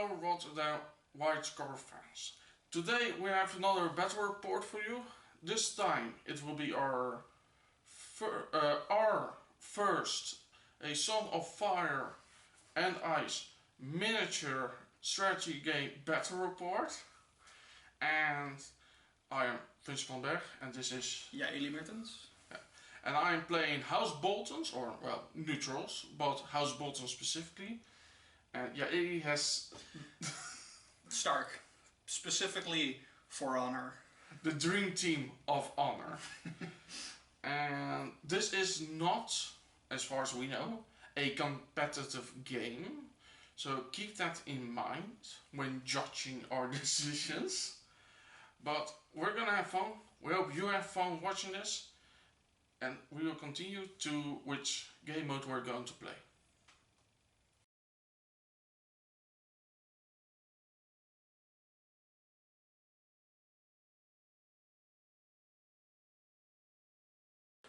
Hello Rotterdam white cover fans. Today we have another battle report for you. This time it will be our first A Song of Fire and Ice miniature strategy game battle report. And I am Vince van Berg and this is Eli Mertens. And I am playing House Boltons, or well, neutrals, but House Bolton specifically. And yeah, he has Stark, specifically for honor. The dream team of honor. And this is not, as far as we know, a competitive game. So keep that in mind when judging our decisions. But we're gonna have fun. We hope you have fun watching this. And we will continue to which game mode we're going to play.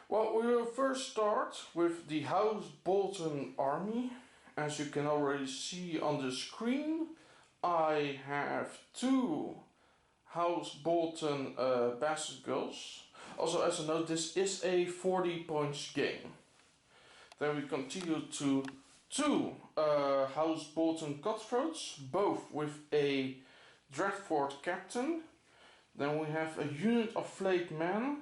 Well, we will first start with the House Bolton army. As you can already see on the screen, I have two House Bolton bastard girls. Also, as a note, this is a 40 points game. Then we continue to two House Bolton cutthroats, both with a Dreadfort captain. Then we have a unit of flayed men.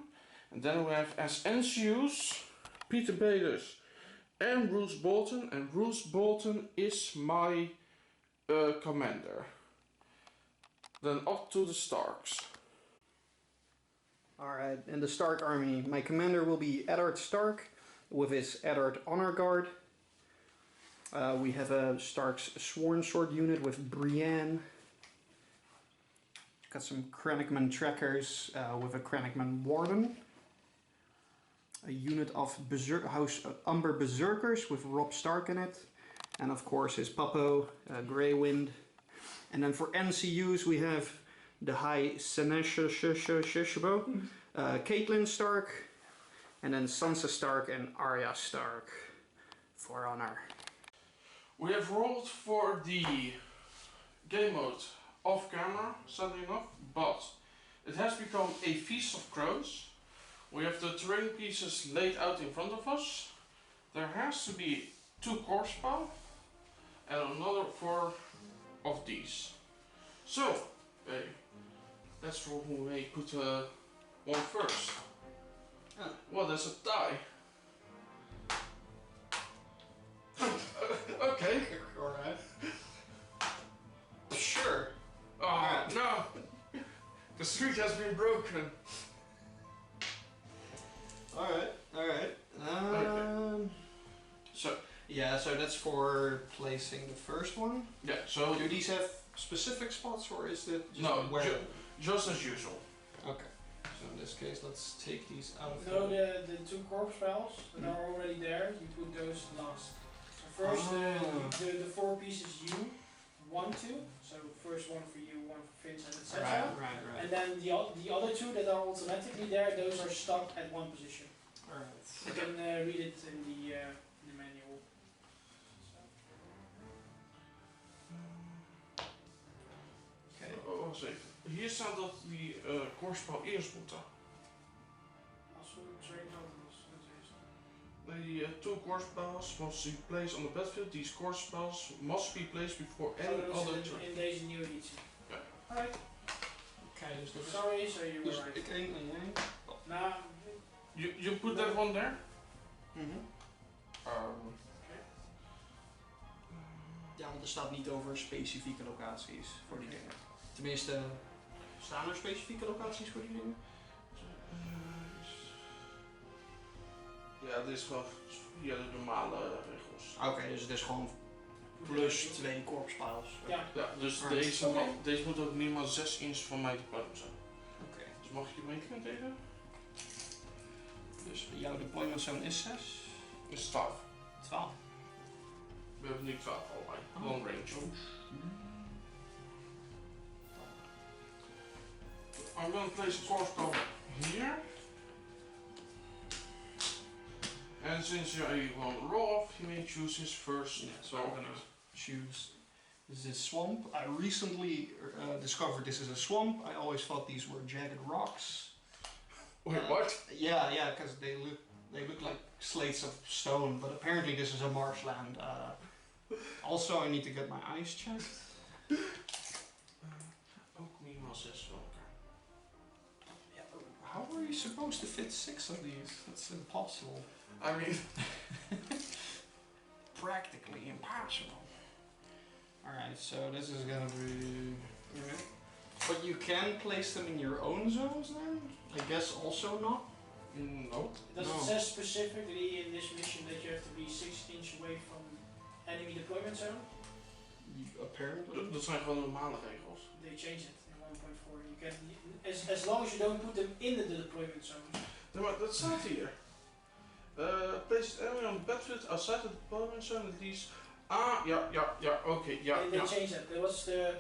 And then we have as NCUs Peter Bayless and Roose Bolton, and Roose Bolton is my commander. Then up to the Starks. Alright, in the Stark army, my commander will be Eddard Stark with his Eddard Honor Guard. We have a Stark's Sworn Sword unit with Brienne. Got some Krennicman Trackers with a Krennicman Warden. A unit of House Umber Berserkers with Robb Stark in it. And of course his Puppo, Grey Wind. And then for NCUs we have the High Seneschal, Caitlyn Stark. And then Sansa Stark and Arya Stark for honor. We have rolled for the game mode off camera, sadly enough, but it has become a feast of crows. We have the terrain pieces laid out in front of us. There has to be 2 corpse bow and another 4 of these. So, let's roll who may put one first. Well, there's a tie. Okay. Alright. Sure. Oh no! The street has been broken. Alright. Okay. So that's for placing the first one. yeah. So Do these have specific spots or is it just no, where? just as usual. Okay. So in this case, let's take these out of No, the 2 corpse spells that are already there, you put those last. So first the 4 pieces you want to, so first one for you, one for Vincent, etc. Right. And then the other 2 that are automatically there, those are stuck at one position. Alright. You can read it in the manual. Okay. Wacht even. Hier staat dat die korfspel eerst moeten. Sorry, The 2 corpse spells must be placed on the battlefield. These corpse spells must be placed before any other turn. in deze nieuwe editie. Ja. Alright. Okay, dus dat is... Sorry, so you were Dus right. ik 1 en jij? Nah. You put that one there? Ja, want er staat niet over specifieke locaties voor die dingen. Tenminste, staan er specifieke locaties voor die dingen? Ja, dit is gewoon via de normale regels. Oké, dus het is gewoon plus 2 korpspiles. Ja. Ja, dus deze moet ook minimaal 6 inch van mij te podium zijn. Oké. Dus mag je meekijken tegen? Dus jouw deployment zone is 6? Is 12. 12. We hebben nu 12 allebei. Long range. I'm going to place a corpse bow here. And since you want to roll off, he may choose his first. Yeah, so I'm gonna choose This is a swamp. I recently discovered this is a swamp. I always thought these were jagged rocks. Wait, what? Yeah, because they look like slates of stone, but apparently this is a marshland. Also, I need to get my eyes checked. How are you supposed to fit 6 of these? That's impossible. I mean, Practically impossible. Alright, so this is gonna be... Okay. But you can place them in your own zones then? I guess also not? no. Does it say specifically in this mission that you have to be 6 inches away from enemy deployment zone? Apparently. Dat zijn gewoon normale regels. They changed it in 1.4. You can, as long as you don't put them in the deployment zone. Nee, maar dat staat hier. Place the enemy on the battlefield outside the deployment zone at least. Ah, ja, oké, ja. They changed that. There was the,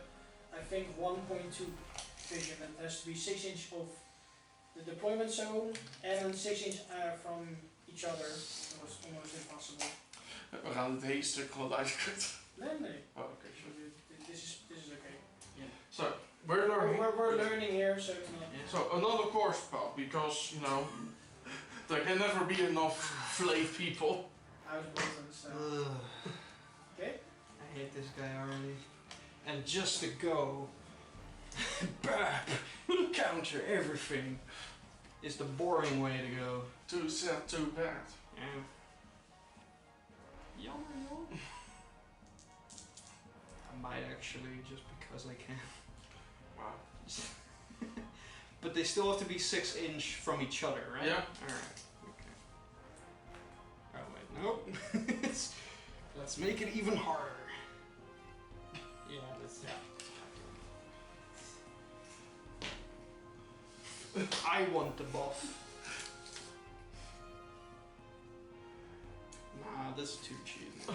I think 1.2 vision that it has to be 6 inches of the deployment zone and 6 inches from each other. That was almost impossible. We gaan het hele stuk gewoon uitkut. Nee. Oh, okay, sure. This is okay. Yeah. So, we're learning. We're learning here, so it's not. Yeah. So, another course spell, because, you know, there can never be enough flayed people. House Bolton, so. Okay. I hate this guy already. And just to go back, counter everything is the boring way to go. Too sad, too bad. Yeah. Jammer. I might actually, just because I can. Wow. But they still have to be 6 inch from each other, right? Yeah. Alright. Okay. Oh wait, nope. Let's make it even harder. Yeah, that's I want the buff. Nah, this is too cheap.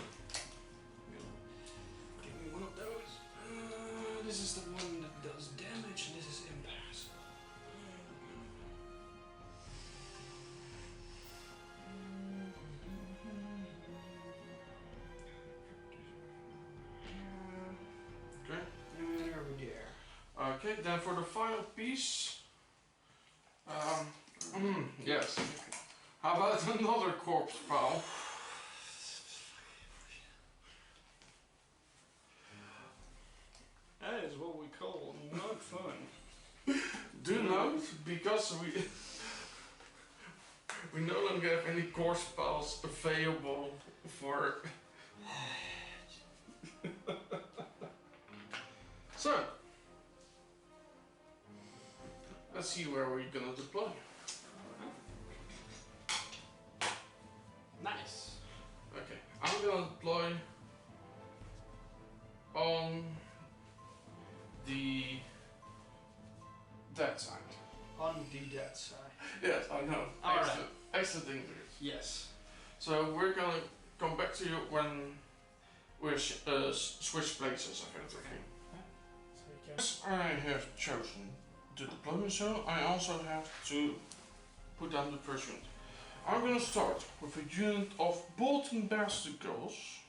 Give me one of those. This is the one that does damage, and this is impassable. Okay. There we go. Okay, then for the final piece. Yes. How about another corpse pal? That is what we call not fun. Do note, because we no longer have any course pals available for. So, let's see where we're gonna deploy. Nice. Okay, I'm gonna deploy on the that side. On the dead side. Yes, I know. Alright. Excellent English. Yes. So we're gonna come back to you when we switch places, I think. Okay. Yes, I have chosen the deployment zone. I also have to put down the first unit. I'm gonna start with a unit of Bolton Bastards.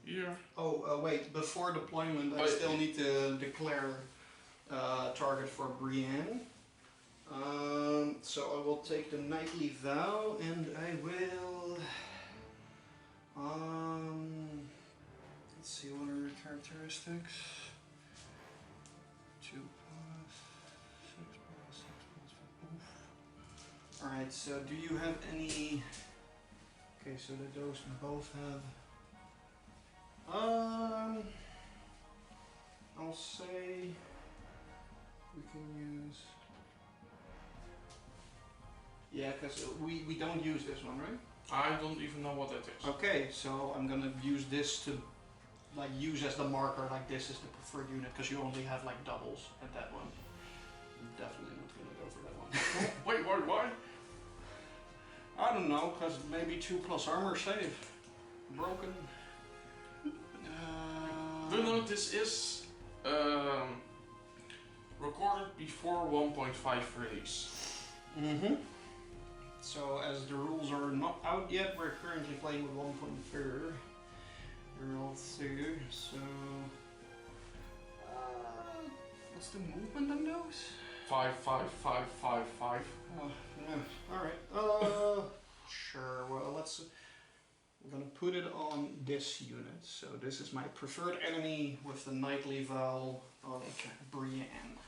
Here. Oh, wait, before deployment, I still need to declare target for Brienne. So I will take the Knightly Vow and I will... let's see, what are the characteristics? 2 plus 6 plus 6 plus 5. Alright, so do you have any... Okay, so that those both have... I'll say we can use... Yeah, because we don't use this one, right? I don't even know what that is. Okay, so I'm gonna use this to like use as the marker, like this is the preferred unit, because you only have like doubles at that one. I'm definitely not gonna go for that one. Wait, why? I don't know, because maybe 2 plus armor save. Broken. Do note this is recorded before 1.5 release. Mm-hmm. So as the rules are not out yet, we're currently playing with 1.4. roll through, so... what's the movement on those? 5, 5, 5, 5, 5. Oh, no. Alright. Sure, well, let's... I'm gonna put it on this unit. So this is my preferred enemy with the knightly vow of Brienne.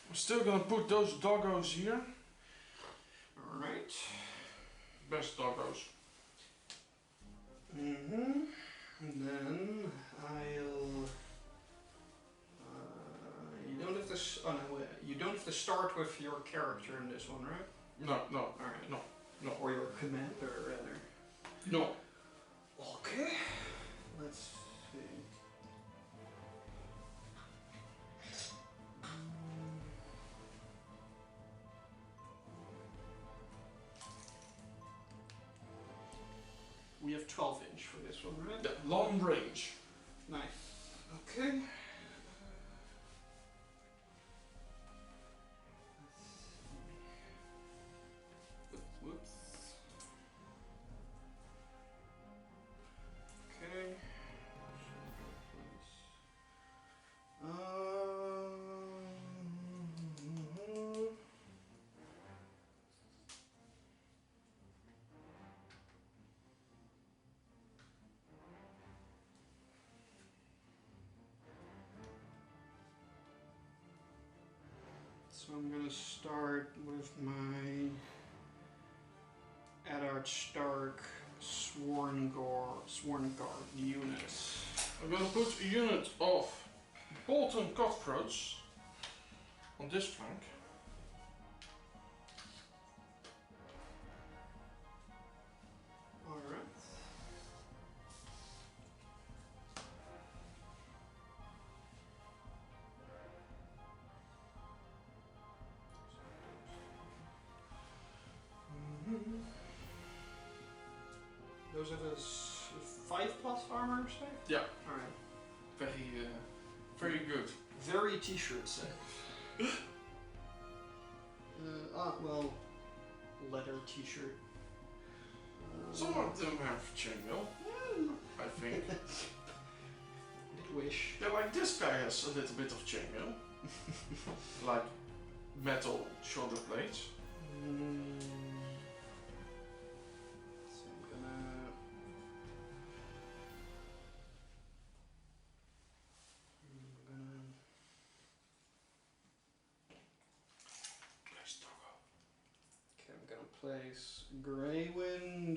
I'm still gonna put those doggos here. Alright. Best doggos. And then I'll... you don't have to... oh no, you don't have to start with your character in this one, right? No, no, Alright. no, no. Or your commander, rather. No. Okay. Let's see. We have 12-inch for this one, right? Yeah, long range. Nice. Okay. Whoops. Okay. So I'm gonna start with my Eddard Stark Sworn Guard units. I'm gonna put a unit of Bolton cutthroats on this flank. Alright. Those are the 5+ armor, say? Yeah, Alright. very good. Very t-shirt set. Well, leather t-shirt. Some of them have chainmail, I think. Did wish. Yeah, like this guy has a little bit of chainmail. Like metal shoulder blades. So I'm gonna... Place doggo. Okay, I'm gonna place Grey Wind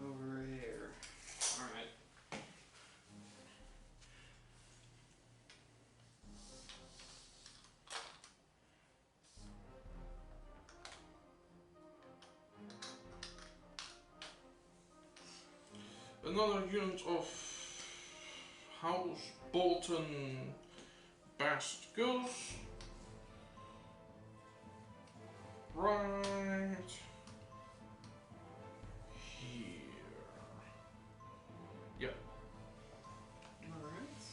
over here. Alright. Another unit of House Bolton Bast Girls. Right here. Yeah. Alright.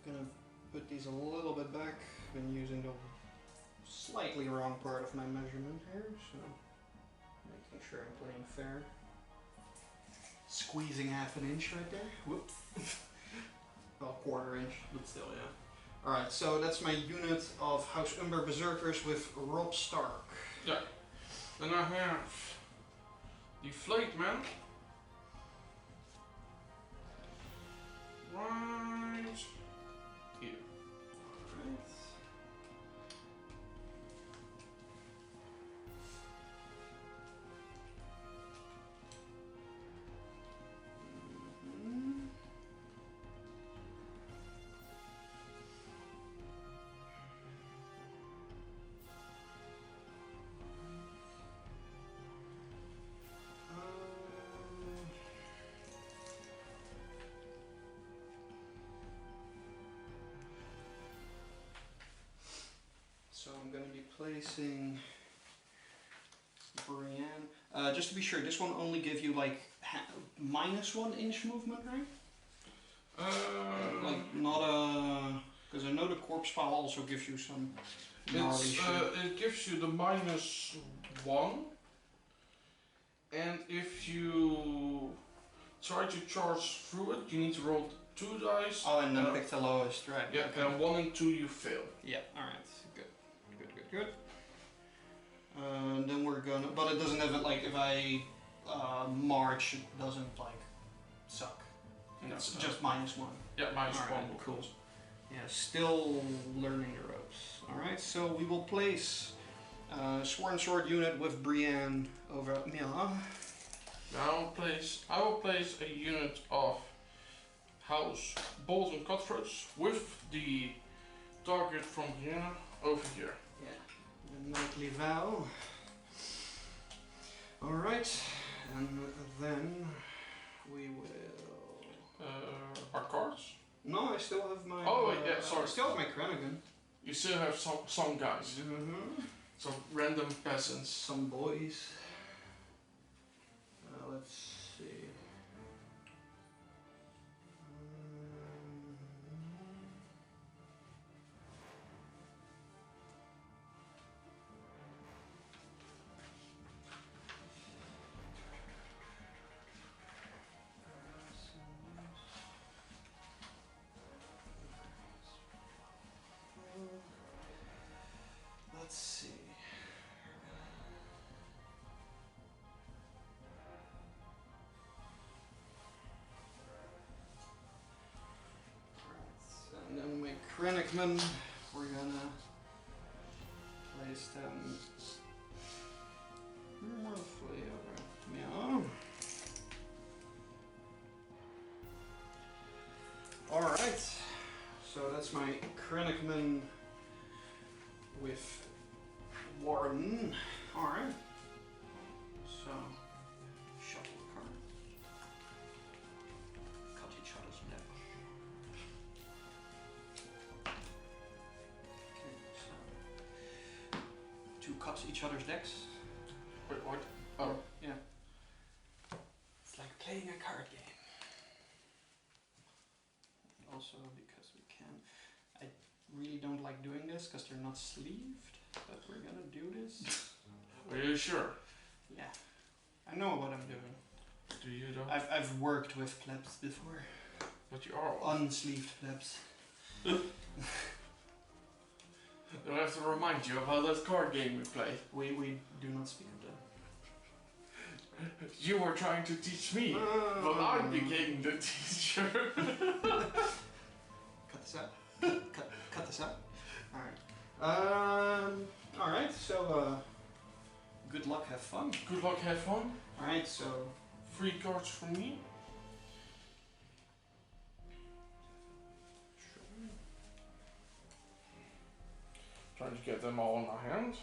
Gonna put these a little bit back. Been using the slightly wrong part of my measurement here, so making sure I'm playing fair. Squeezing half an inch right there. Whoops. Well, quarter inch, but still, yeah. Alright, so that's my unit of House Umber Berserkers with Robb Stark. Yeah. Then I have the Flayed Man. Right here. Alright. placing Brienne. Just to be sure, this one only gives you like -1 inch movement, right? Like not a... Because I know the corpse pile also gives you some gnarly shit. It gives you the -1, and if you try to charge through it, you need to roll 2 dice. Oh, and then pick the lowest, right? Yeah, okay. and 1 and 2 you fail. Yeah, alright, good. Then we're gonna, but it doesn't have it like if I march, it doesn't like suck. No, It's no. just -1. Yeah, -1. Alright, cool. Yeah, still learning the ropes. Alright, so we will place Sworn Sword unit with Brienne over Mila. Now I will place a unit of House Bolton Cutthroats with the target from Vienna over here. Yeah, the Knightly Vow. Alright, and then we will... Our cards. No, I still have my... Oh, wait, yeah, sorry. I still have my Kranigan. You still have some guys. Some random peasants. Some boys. Let's see. Let's see. And then my Krennicman, we're gonna place them roughly over. Yeah. Alright, so that's my Krennicman with Warden. Alright. So, shuffle the cards. Cut each other's neck. Okay, so. To cut each other's decks. Wait, what? Oh. Yeah. It's like playing a card game. Also, because we can. I really don't like doing this because they're not sleeved, but we're gonna do this. Are you sure? Yeah, I know what I'm doing. Do you though? I've worked with plebs before. But you are one. Unsleeved plebs. Do I have to remind you about that card game we play? We do not speak of that. You were trying to teach me, but I became the teacher. Cut this out. Cut this out. Alright, so good luck, have fun. Good luck, have fun. Alright, so 3 cards from me. Trying to get them all in my hand.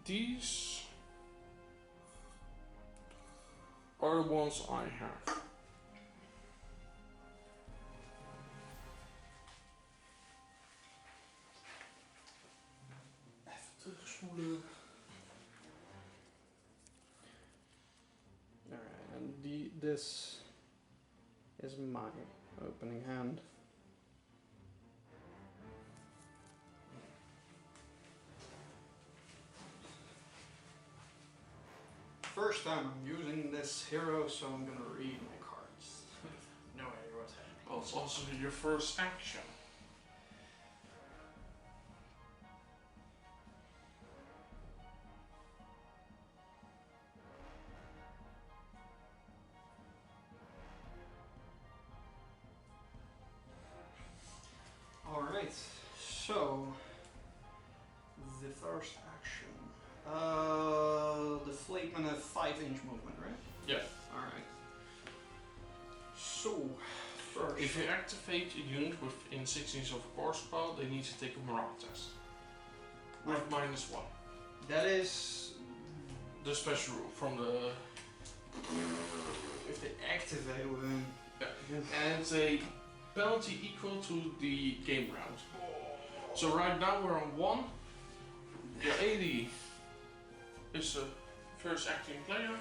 These are the ones I have. Alright, and this is my opening hand. First time I'm using this hero, so I'm gonna read my cards. No idea what's happening. Well, it's also your first action. Alright, so the first action. The Flakeman have 5-inch movement, right? Yeah. Alright. So, first. If you activate a unit within 6 inches of a course pile, they need to take a morale test. With -1. That is. The special rule from the... If they activate one. Yeah. And it's a penalty equal to the game round. So right now we're on 1. The 80 is the first acting player.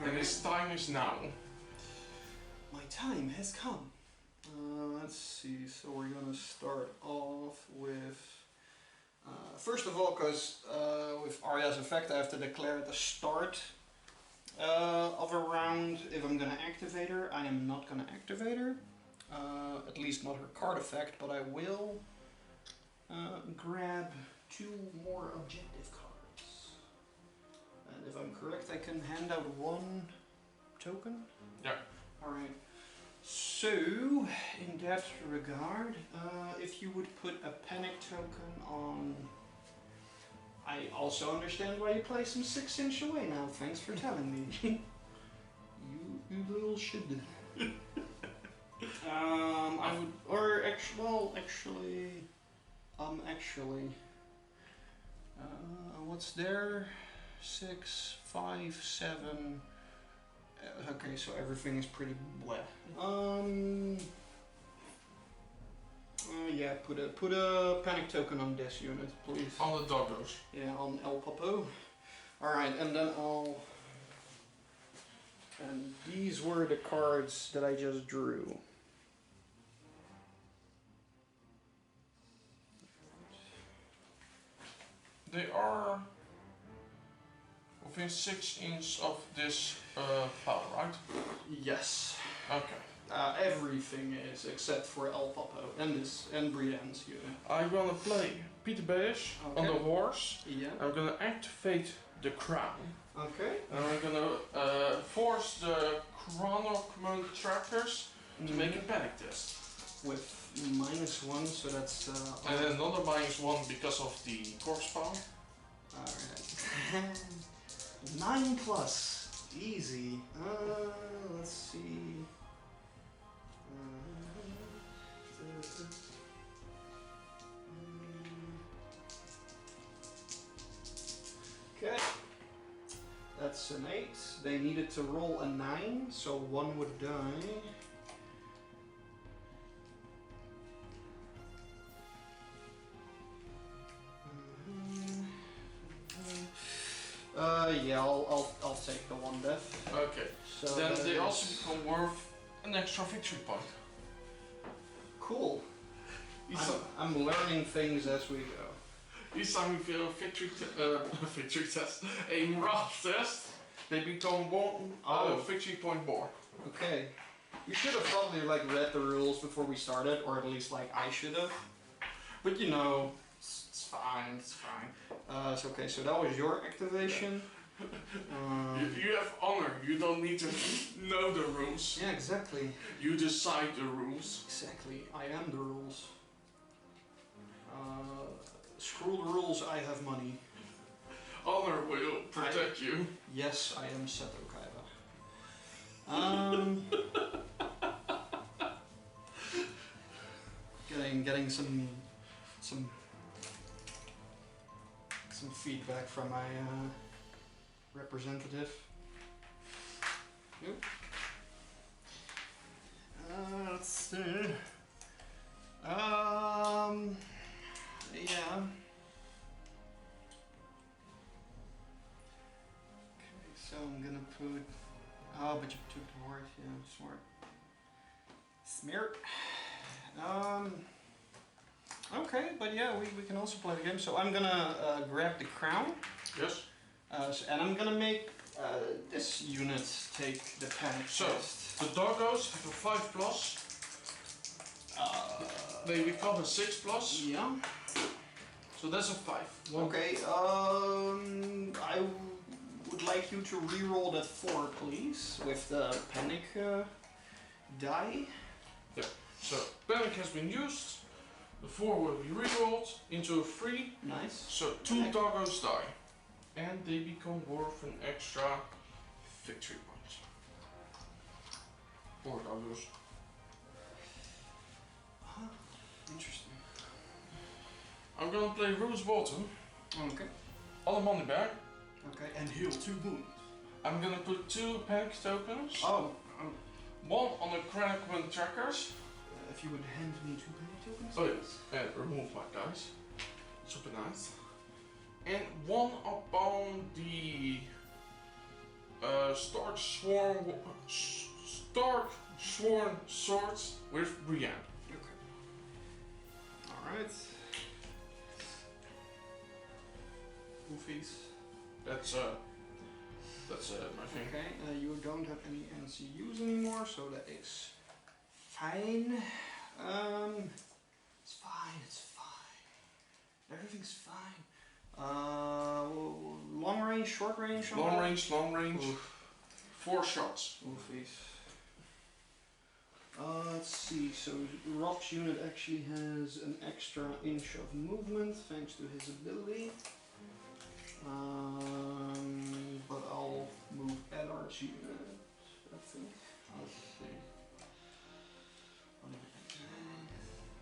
And his time is now. My time has come. Let's see, so we're gonna start off with... first of all, because with Arya's effect I have to declare at the start of a round if I'm gonna activate her. I am not gonna activate her. At least not her card effect, but I will grab 2 more objective cards. And if I'm correct, I can hand out 1 token? Yeah. Alright. So, in that regard, if you would put a panic token on... I also understand why you play some 6-inch away now, thanks for telling me. you little shit. I would, or actually, what's there? 6, 5, 7. Okay, so everything is pretty bleh. Yeah, put a panic token on this unit, please. On the doggos. Yeah, on El Papo. Alright, and then and these were the cards that I just drew. They are within 6 inches of this pile, right? Yes. Okay. Everything is except for El Papo and Brienne's unit. I'm gonna play Peter Bayish on the horse. Yeah. I'm gonna activate the crown. Okay. And I'm gonna force the chronocommand trackers to make a panic test. With -1, so that's... and then another -1 because of the corpse power. Alright. 9+. Easy. Let's see. Okay. That's an 8. They needed to roll a 9, so 1 would die. Yeah, I'll take the 1 death. Okay. So then they also become worth an extra victory point. Cool. I'm learning things as we go. Each time we fail a victory test, a morale test, they become 1 victory point more. Okay. You should have probably read the rules before we started, or at least I should have. But you know, it's fine. It's fine. So okay. So that was your activation. You have honor. You don't need to know the rules. Yeah, exactly. You decide the rules. Exactly. I am the rules. Screw the rules. I have money. Honor will protect you. Yes, I am Seto Kaiba. Getting some feedback from my representative. Nope. Let's see. Yeah. Okay, so I'm gonna put. Oh, but you took the word. Yeah, smart. Smart. Okay, but yeah, we can also play the game. So I'm gonna grab the crown. Yes. And I'm gonna make this unit take the panic test. The doggos have a 5+. They become a 6+. Yeah. So that's a 5. Okay. I would like you to re-roll that 4, please, with the panic die. Yeah. So panic has been used. The 4 will be re-rolled into a 3. Nice. So 2 doggos die. And they become worth an extra victory point. 4 doggos. Interesting. I'm gonna play Roose Bolton. Okay. On a money bag. Okay, and heal 2 wounds. I'm gonna put 2 panic tokens. Oh. 1 on the chronocommand trackers. If you would hand me 2 panic tokens. Oh yes. And remove my dice. Super nice. And one upon the Stark Sworn Swords with Brienne. Okay. Alright. Goofies. That's my thing. Okay, you don't have any NCUs anymore, so that is fine. It's fine, it's fine. Everything's fine. Long range, short range? Long range. Oof. 4 shots. Oofies. Let's see, so Rob's unit actually has an extra inch of movement thanks to his ability. But I'll move Eddard's unit, I think. Let's see.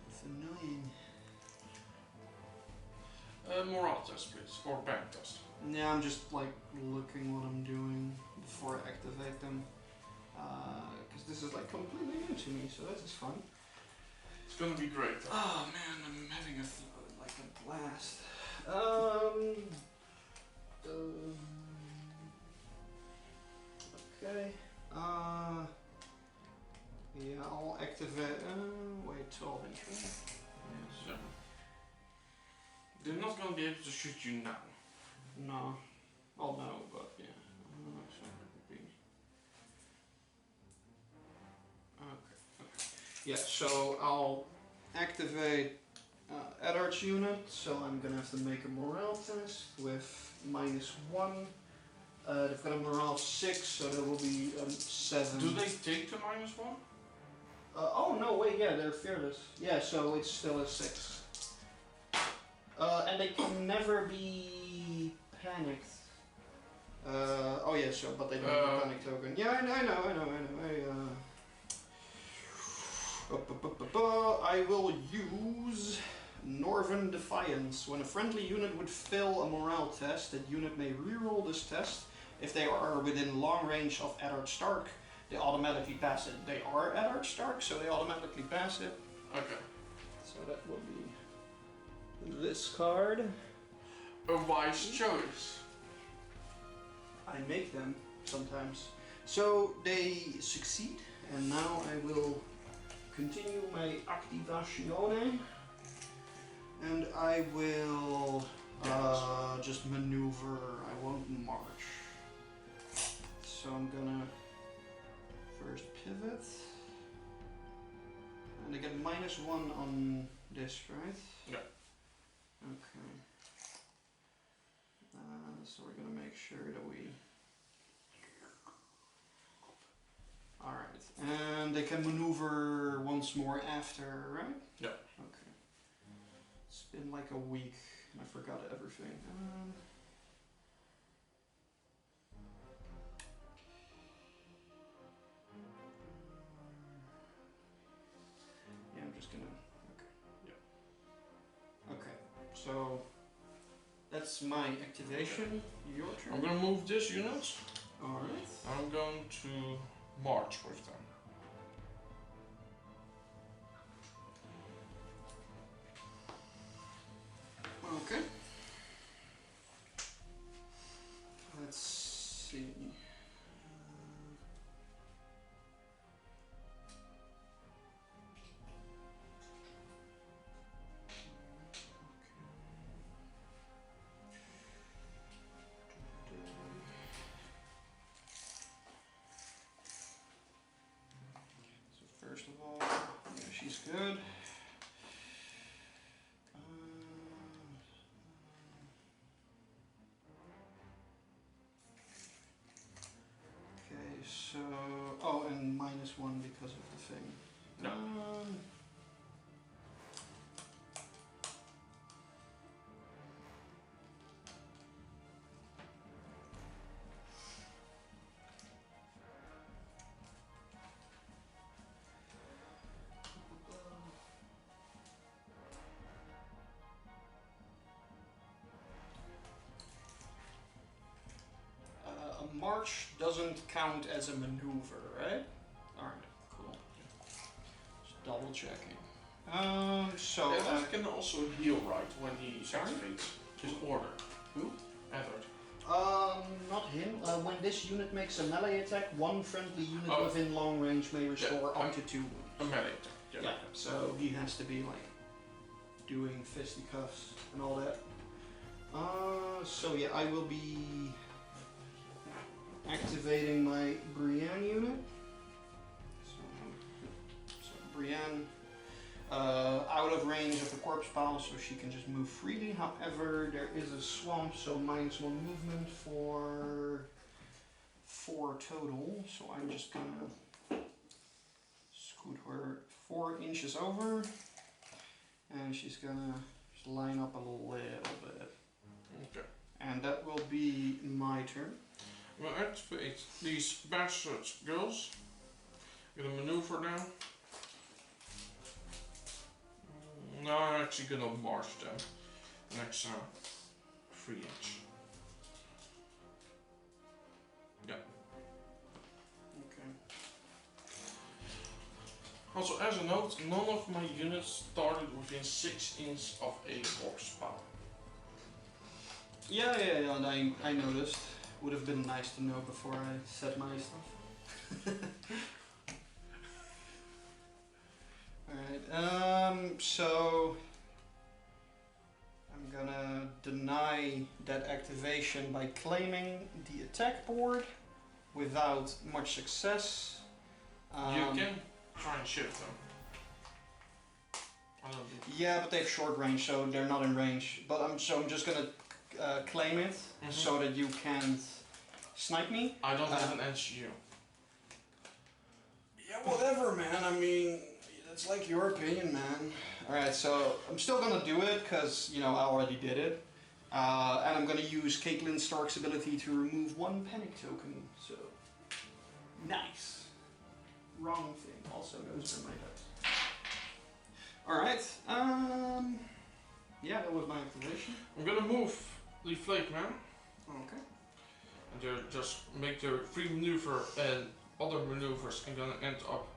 It's annoying. Morale test, please, or bank test. Yeah, I'm just like looking what I'm doing before I activate them. Because this is like completely new to me, so this is fun. It's gonna be great. Oh man, I'm having a blast. Okay. Yeah, I'll activate. Wait, 12 inch. Yes. So, they're not gonna be able to shoot you now. No. Well, no, but yeah. So it would be. Okay. Yeah, so I'll activate Eddard's unit. So I'm gonna have to make a morale test with -1. They've got a morale of 6, so there will be 7. Do they take the -1? Oh no, wait, yeah, they're fearless. Yeah, so it's still a 6. And they can never be panicked. Oh yeah, so, but they don't have a panic token. Yeah, I know. I will use Northern Defiance. When a friendly unit would fail a morale test, that unit may reroll this test. If they are within long range of Eddard Stark, they automatically pass it. They are Eddard Stark, so they automatically pass it. Okay. So that will be this card. A wise choice. I make them sometimes. So they succeed, and now I will continue my activazione, and I will just maneuver. I won't march. So I'm gonna first pivot, and I get -1 on this, right? Yeah. Okay. So we're gonna make sure that we. Alright, and they can maneuver once more after, right? Yeah. Okay. It's been like a week and I forgot everything. Yeah, I'm just gonna. Okay. Yeah. Okay, so that's my activation. Your turn. I'm gonna move this unit. Alright. I'm going to march with them. Okay. Let's see. So first of all, yeah, she's good. Okay, so and -1 because of the thing. No. A march doesn't count as a maneuver, right? Alright, cool. Just double checking. So Eddard can also heal, right, when he Sorry? activates his order. Who? Eddard. Not him. When this unit makes a melee attack, one friendly unit Oh. within long range may restore up to 2 wounds. A melee attack. Yeah. Yeah, so he has to be like doing fisticuffs and all that. So yeah, I will be activating my Brienne unit. So Brienne, out of range of the corpse pile, so she can just move freely. However, there is a swamp, so -1 movement for 4 total. So I'm just gonna scoot her 4 inches over, and she's gonna just line up a little bit. Okay. And that will be my turn. We'll activate these bastard girls. Gonna maneuver now. No, I'm actually gonna march them. Next 3 inch. Yeah. Okay. Also, as a note, none of my units started within 6 inches of a corpse pile. Yeah, and I noticed. Would have been nice to know before I set my stuff. Alright, so I'm gonna deny that activation by claiming the attack board without much success. You can try and shift them. I don't think. Yeah, but they have short range, so they're not in range. But I'm just gonna claim it so that you can't snipe me. I don't have an NCU. Yeah, whatever, man. I mean, it's like your opinion, man. Alright, so I'm still gonna do it because, you know, I already did it. And I'm gonna use Caitlin Stark's ability to remove 1 panic token. So, nice. Wrong thing also goes in my head. Alright, yeah, that was my activation. I'm gonna move the Flake Man. Okay. And just make their free maneuver and other maneuvers and gonna end up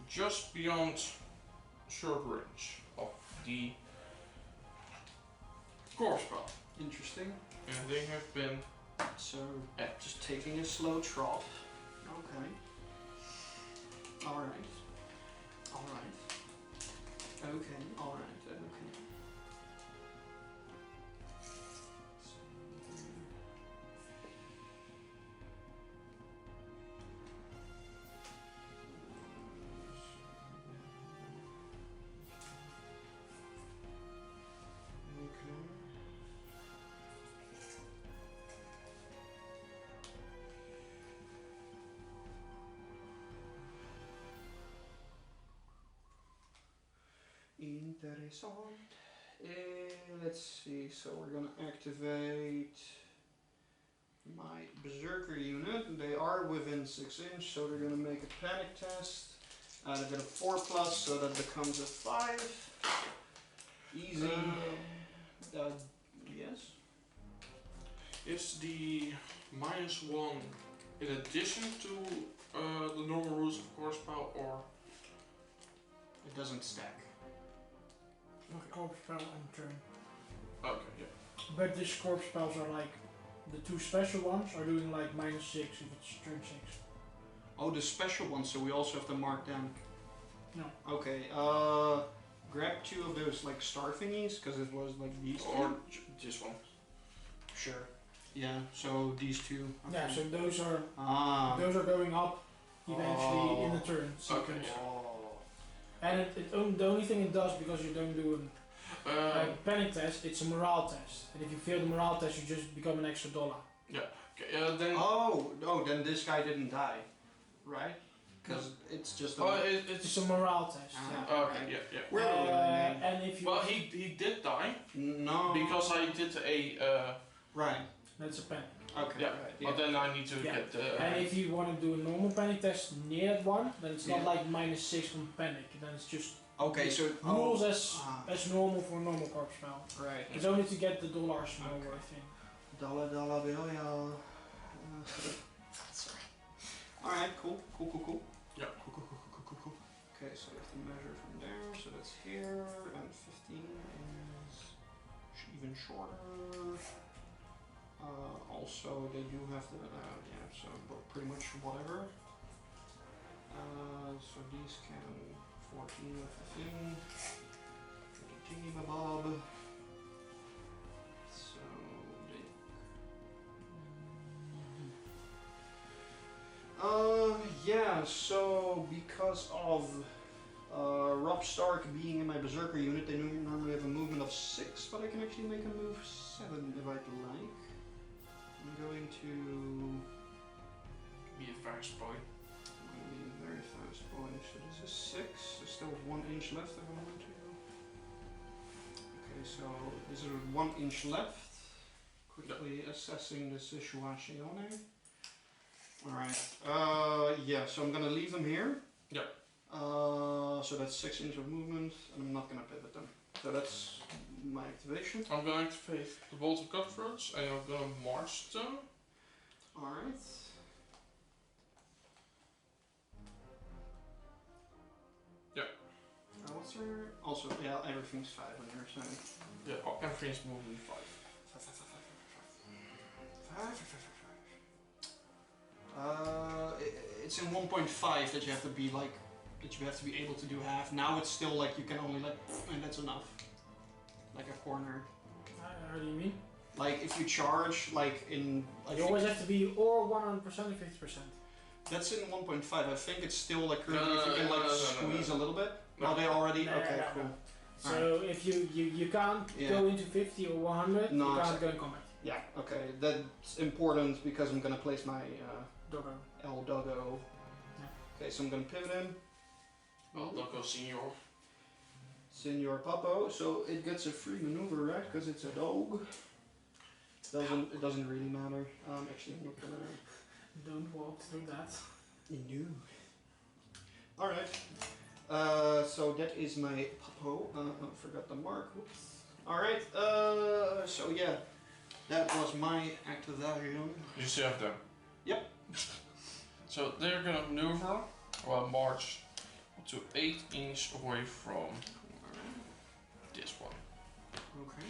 just beyond short range of the corpse pile. Interesting. And they have been So, just taking a slow trot. Okay. Alright. Alright. Okay, alright, okay. Interessant. Let's see, so we're gonna activate my Berserker unit. They are within 6 inch, so they're gonna make a panic test. They get a 4+, so that becomes a 5. Easy. Yes. Is the -1 in addition to the normal rules of corpse pile, or It doesn't stack. Corpse spell on turn. okay, yeah. But these corpse spells are like, the 2 special ones are doing like -6 if it's turn 6. Oh, the special one, so we also have to mark down. No. Okay, grab 2 of those like star thingies, because it was like these Or two. this one. Sure. Yeah, so these 2. Okay. Yeah, so those are Ah. going up eventually in the turn Okay, sequence. yeah. And the only thing it does, because you don't do a panic test, it's a morale test. And if you fail the morale test, you just become an extra $1. Okay, then. Oh, no, then this guy didn't die, right? Because it's just a... It's a morale test. Ah. Yeah. Okay, yeah. And if you Well, he did die No. because I did a. Right. that's a panic. Okay, Yeah, right. but then I need to Yeah. get the. And if you want to do a normal panic test near that one, then it's not Yeah. like -6 from panic. Then it's just Okay, so... rules Ah. as normal for a normal corpse spell. Right. It's only to get the dollars more Okay. worth in. Dollar bill, yeah. Sorry. Alright, cool. Yeah. Okay, so we have to measure from there, so that's here, and 15 is even shorter. Also, they do have the, yeah, so pretty much whatever. So these can 14 with the thing, pretty bob. So they. Yeah. So because of Rob Stark being in my Berserker unit, they normally have a movement of 6, but I can actually make a move 7 if I'd like. I'm going to Be a fast boy. I'm going to be a very fast boy. So this is 6. There's still 1 inch left if I want to. Okay, so this is 1 inch left. Quickly assessing the situation. Alright. Yeah, so I'm going to leave them here. Yeah. So that's 6 inches of movement, and I'm not going to pivot them. So that's my activation. I'm gonna activate the Bolton Cutthroats and I'm gonna march them. Alright. Yeah. What's there? Also, yeah, everything's 5 on your side. Yeah, everything's moving 5. 5. It's in 1.5 that you have to be like, that you have to be able to do half. Now it's still like you can only like, and that's enough. Like a corner. How do you mean? Like if you charge, like in. You always have to be or 100% or 50%. That's in 1.5. I think it's still like currently if you can like squeeze a little bit. No, they already. Okay, cool. So if you can't go into 50 or 100, no, you can't go in combat. Yeah, okay. That's important because I'm gonna place my Doggo. El Doggo. Yeah. Okay, so I'm gonna pivot him. Well, Doggo Senior. Senor Papo. So it gets a free maneuver, right? Because it's a dog. It doesn't really matter. Actually, I'm not gonna. Don't walk through that. No. Alright. So that is my Papo. I forgot the mark. Whoops. Alright. So yeah. That was my activation. You still have them? Yep. So they're gonna maneuver, well, march to 8 inches away from this one. Okay.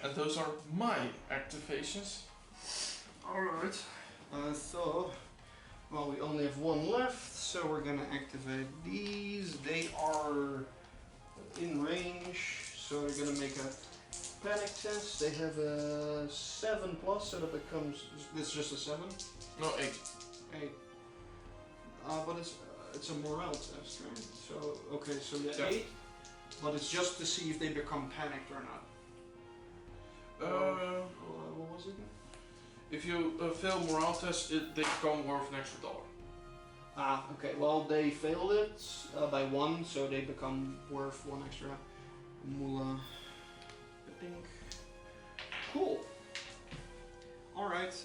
And those are my activations. Alright. So, well, we only have 1 left, so we're gonna activate these. They are in range, so we're gonna make a panic test. They have a 7+, so that becomes. It's just a 7? No, 8. 8. But it's a morale test, right? So, okay, so the Yeah. 8, but it's just to see if they become panicked or not. What was it? If you fail morale test, they become worth an extra $1. Okay, well, they failed it by 1, so they become worth 1 extra moolah. I think. Cool. Alright,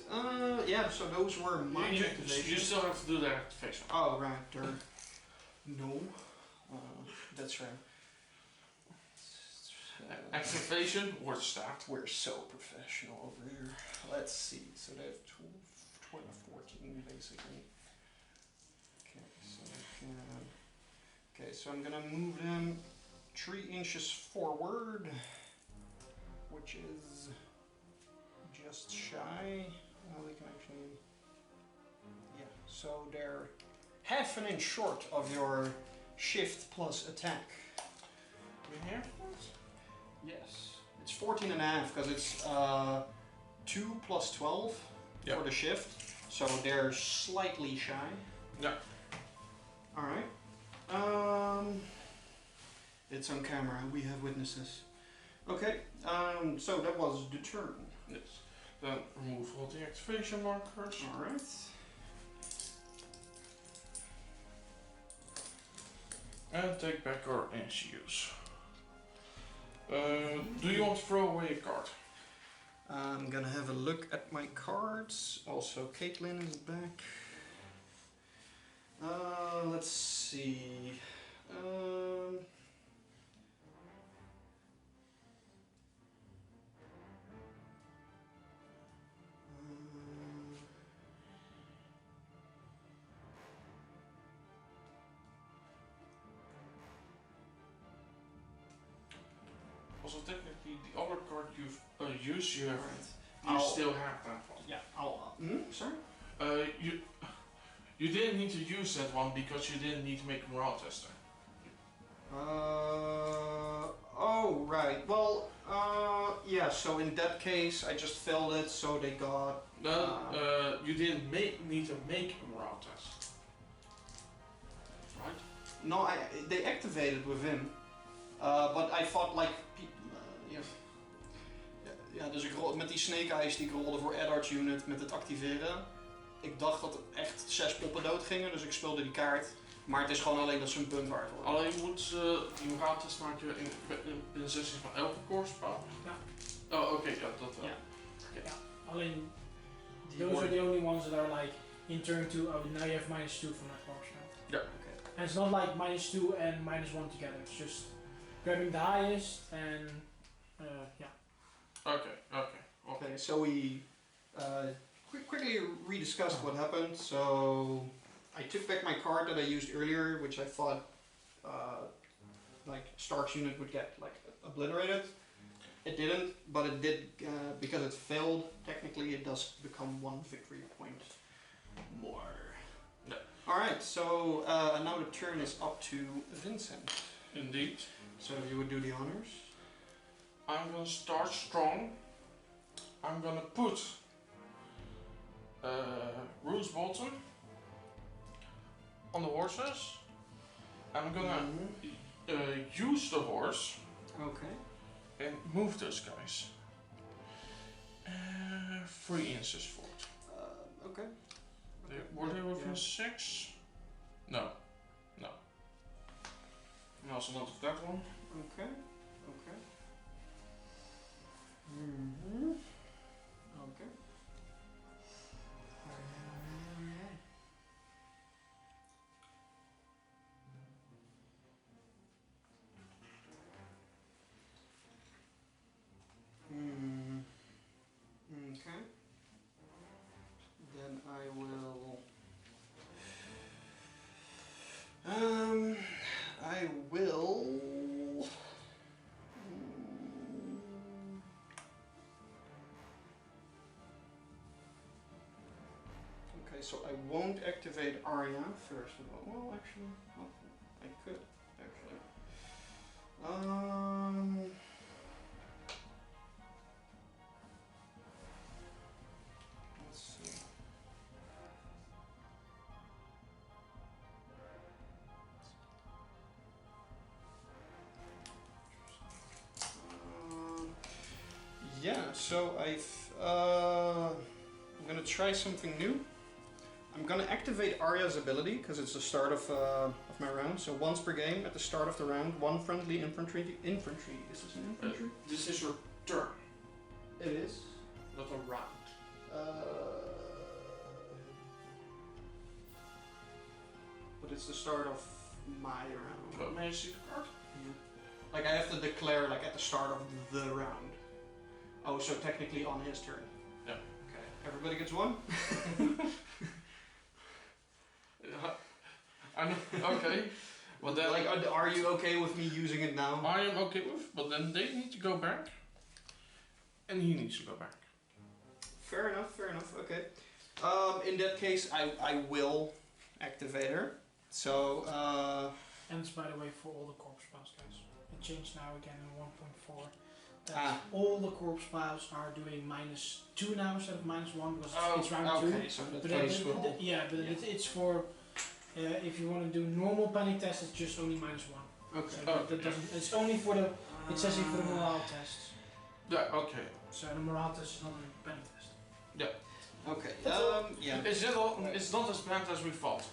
yeah, so those were my activations. You still have to do the activation. Oh, right, no. That's right. Activation or stat. We're so professional over here. Let's see, so they have 12, 14 basically. Okay, so I can. Okay, so I'm gonna move them 3 inches forward, which is just shy. Well, they can actually. Yeah, so they're half an inch short of your shift plus attack. You have Yes. It's 14.5 because it's 2 plus 12 for the shift, so they're slightly shy. Yeah. Alright. It's on camera, we have witnesses. Okay, so that was the turn. Yes. Then remove all the activation markers. Alright. And take back our NCUs. Do you want to throw away a card? I'm gonna have a look at my cards. Also, Caitlin is back. Let's see. Also, technically, the other card you've used, you I'll- still have that one. Yeah, sorry? You didn't need to use that one because you didn't need to make a morale tester. Oh, right. Well, yeah, so in that case, I just filled it, so they got... You didn't need to make a morale test. Right? No, they activated within. But I thought, like... Ja, dus ik rol met die Snake Eyes die ik rolde voor Eddard's unit met het activeren. Ik dacht dat er echt 6 poppen dood gingen, dus ik speelde die kaart. Maar het is gewoon alleen dat ze een punt waard worden. Alleen moet die moraaltest maken in een sessie van elke korpspaal. Ja. Oh, oké, ja, dat wel. Ja. Ja, alleen Die those are worden- the only ones that are like in turn 2. Oh, now you have -2 from that corpse now. Ja. Okay. And it's not like -2 and -1 together. It's just grabbing the highest and yeah. Okay, so we quickly rediscussed what happened. So I took back my card that I used earlier, which I thought like Stark's unit would get like obliterated. It didn't, but it did because it failed. Technically, it does become 1 victory point more. Yeah. All right, so now the turn is up to Vincent. Indeed. So if you would do the honors. I'm gonna start strong. I'm gonna put Roose Bolton on the horses. I'm gonna use the horse Okay. and move those guys. 3 inches forward. Okay. Were they within Yeah. 6? No. And also not of that one. Okay. Okay. Mm-hmm. Okay. Okay. Then I will. I will. Okay, so I won't activate Arya first of all. Well, actually, I could actually. Let's see. Yeah, so I'm gonna try something new. I'm gonna activate Arya's ability because it's the start of my round. So once per game at the start of the round, 1 friendly infantry. Is this an infantry? This is your turn, It is. not a round. But it's the start of my round. But may I see the card? Like I have to declare like at the start of the round. Oh, so technically on his turn. Yeah. Okay. Everybody gets 1. Okay. Well then, Like, are you okay with me using it now? I am okay with. But then they need to go back, and he needs to go back. Fair enough. Okay. In that case, I will activate her. So, And it's by the way for all the corpse piles, guys. It changed now again in 1.4. That Ah. all the corpse piles are doing -2 now instead of -1 because it's round 2. okay. So that But plays well. it's for if you want to do normal panic test, it's just only -1. Okay. So that doesn't. It's only for the. It says here for the morale tests. Yeah. Okay. So the morale test is not a panic test. Okay. That's all. Yeah. It's not as bad as we thought.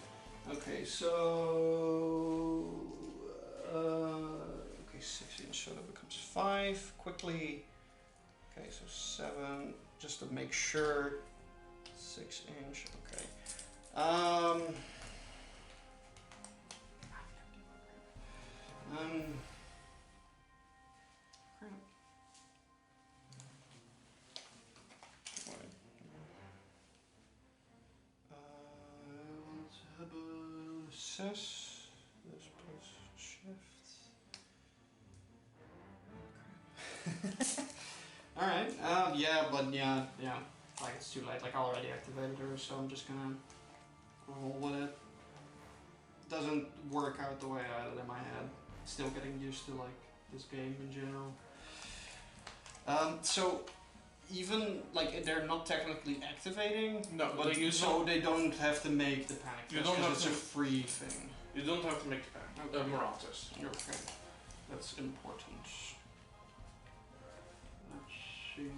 Okay. So. Okay, 6 inch. So that becomes 5 quickly. Okay, so 7. Just to make sure. 6 inch. Okay. Crap. Want hebben 6. Dus plus shift. Alright, yeah, but yeah, like it's too late, like I already activated her, so I'm just gonna roll with it. Doesn't work out the way I had it in my head. Still getting used to like this game in general. So even like they're not technically activating, No, but so they don't have to make the panic You test don't have because it's to- a free thing. You don't have to make a morale test. Okay, that's important. Let's see.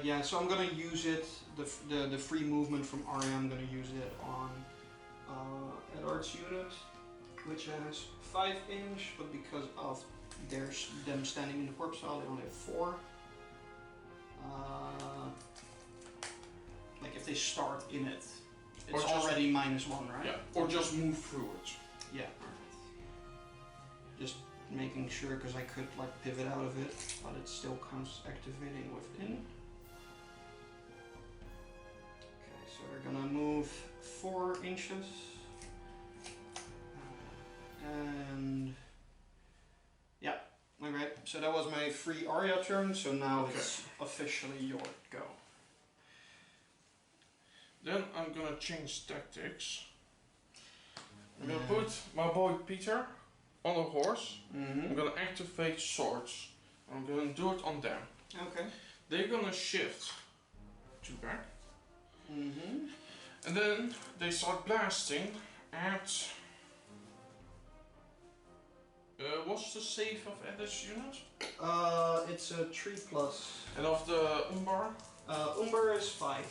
Yeah, so I'm gonna use it. The free movement from Arya. I'm gonna use it on Eddard's unit, which has 5 inch, but because of them standing in the corpse file, they only have 4. Like if they start in it, it's already -1, right? Yeah, or just move through it. Yeah. Just making sure, because I could like pivot out of it, but it still comes activating within. Okay, so we're gonna move 4 inches. And yeah, okay. So that was my free Arya turn. So now it's officially your go. Then I'm gonna change tactics. I'm gonna put my boy Peter on a horse. I'm gonna activate swords. I'm gonna do it on them. Okay. They're gonna shift to back. Mm-hmm. And then they start blasting at... what's the save of Eddard's unit? It's a 3+. And of the Umbar? Umber is 5.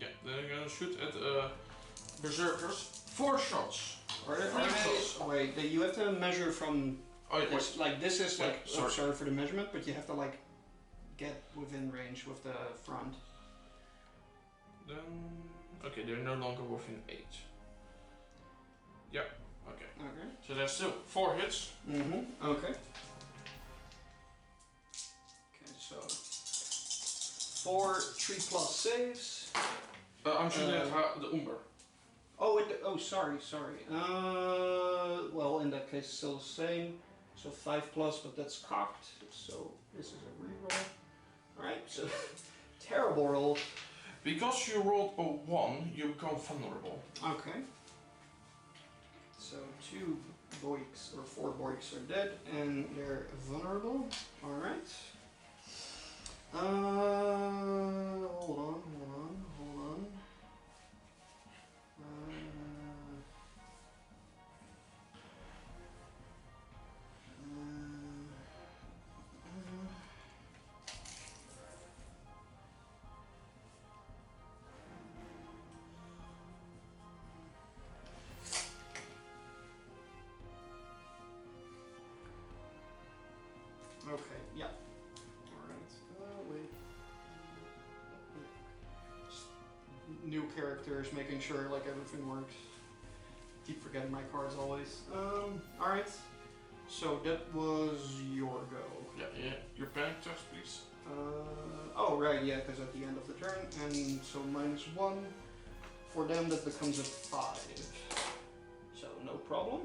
Yeah, then I'm gonna shoot at Berserkers. 4 shots. Wait, you have to measure from Oh, yeah, this. Like this is Yeah, like. sorry. Sorry for the measurement, but you have to like get within range with the front. Then... Okay, they're no longer within 8. Yeah, okay. Okay. So there's still 4 hits. Mm-hmm. Okay. Okay, so 4 3+ saves. I'm shooting at the Umber. Oh, sorry. Well, in that case, still the same. So 5+, but that's cocked. So this is a reroll. Alright, so terrible roll. Because you rolled a 1, you become vulnerable. Okay. So 2 boiks, or 4 boiks are dead, and they're vulnerable. Alright. Hold on. Okay, yeah. Alright. Wait. Just new characters, making sure like everything works. Keep forgetting my cards always. Alright. So that was your go. Yeah. Your panic test, please. Oh, right, yeah, because at the end of the turn, and so -1. For them, that becomes a 5. So no problem.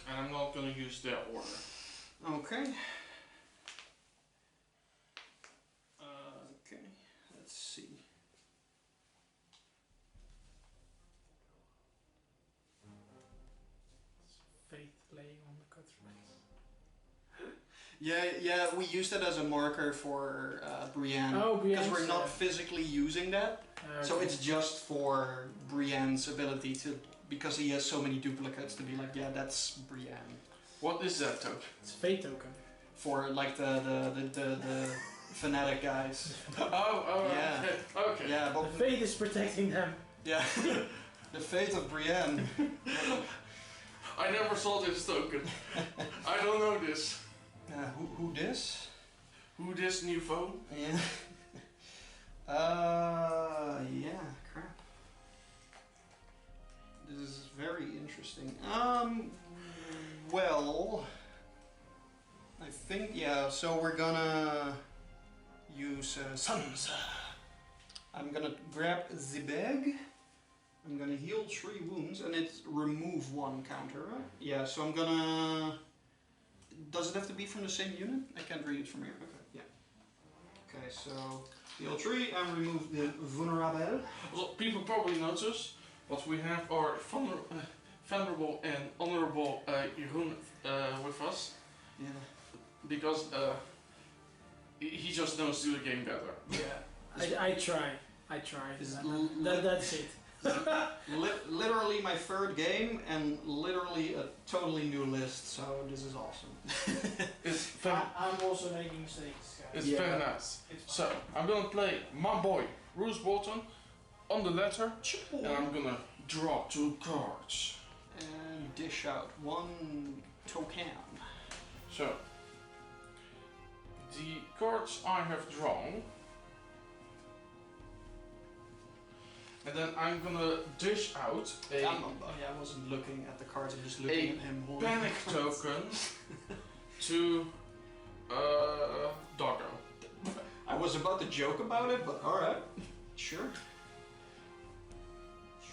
And I'm not gonna use their order. Okay. Okay, let's see. Faith playing on the cutthroats. Yeah, we used it as a marker for Brienne. Oh, Because we're not physically using that. So it's just for Brienne's ability to, because he has so many duplicates, to be like, yeah, that's Brienne. What is that token? It's a fate token. For like the fanatic guys. Oh, Yeah. okay. Yeah, The but fate is protecting them. yeah, the fate of Brienne. I never saw this token. I don't know this. Who this? Who this new phone? Yeah. Yeah, crap. This is very interesting. Well, I think, yeah, so we're gonna use Suns. I'm gonna grab the bag, I'm gonna heal 3 wounds and it's remove 1 counter, right? Yeah, so I'm gonna... Does it have to be from the same unit? I can't read it from here. Okay, yeah. Okay, so heal 3 and remove the vulnerable. Well, people probably notice, but we have our venerable and honorable Jeroen with us. Yeah. Because he just knows to do the game better. Yeah. I try. Is That's it. literally my 3rd game and literally a totally new list, so this is awesome. I'm also making mistakes, guys. It's very nice. So, I'm gonna play my boy, Roose Bolton, on the letter, and I'm gonna draw 2 cards. And dish out 1 token. So, the cards I have drawn, and then I'm gonna dish out a I wasn't looking at the cards, I'm just looking at him holding panic token to Doggo. I was about to joke about it, but alright. Sure.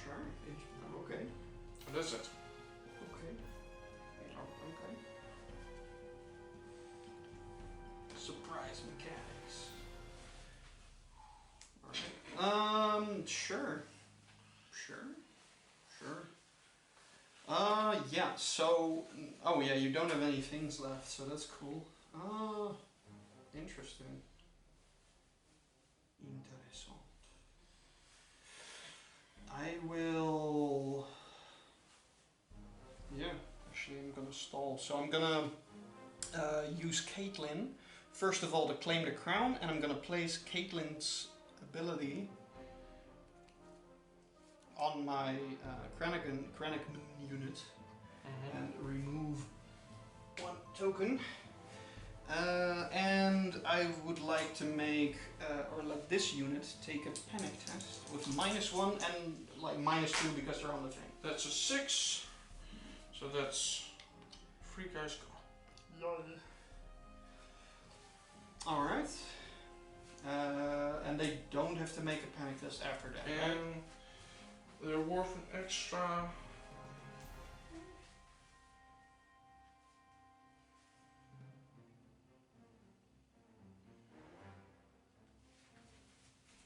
Sure. Okay. And that's it. Okay. Okay. Surprise mechanics. Alright. Sure. Yeah, so... Oh yeah, you don't have any things left, so that's cool. Interesting. Interessant. I will... Yeah, actually I'm gonna stall. So I'm gonna use Caitlyn, first of all, to claim the crown, and I'm gonna place Caitlyn's ability on my Kranich Moon unit and remove 1 token. And I would like to make, or let this unit take a panic test with -1 and like -2 because they're on the thing. That's a 6. So that's 3 guys gone. Alright. And they don't have to make a panic test after that, right? And they're worth an extra.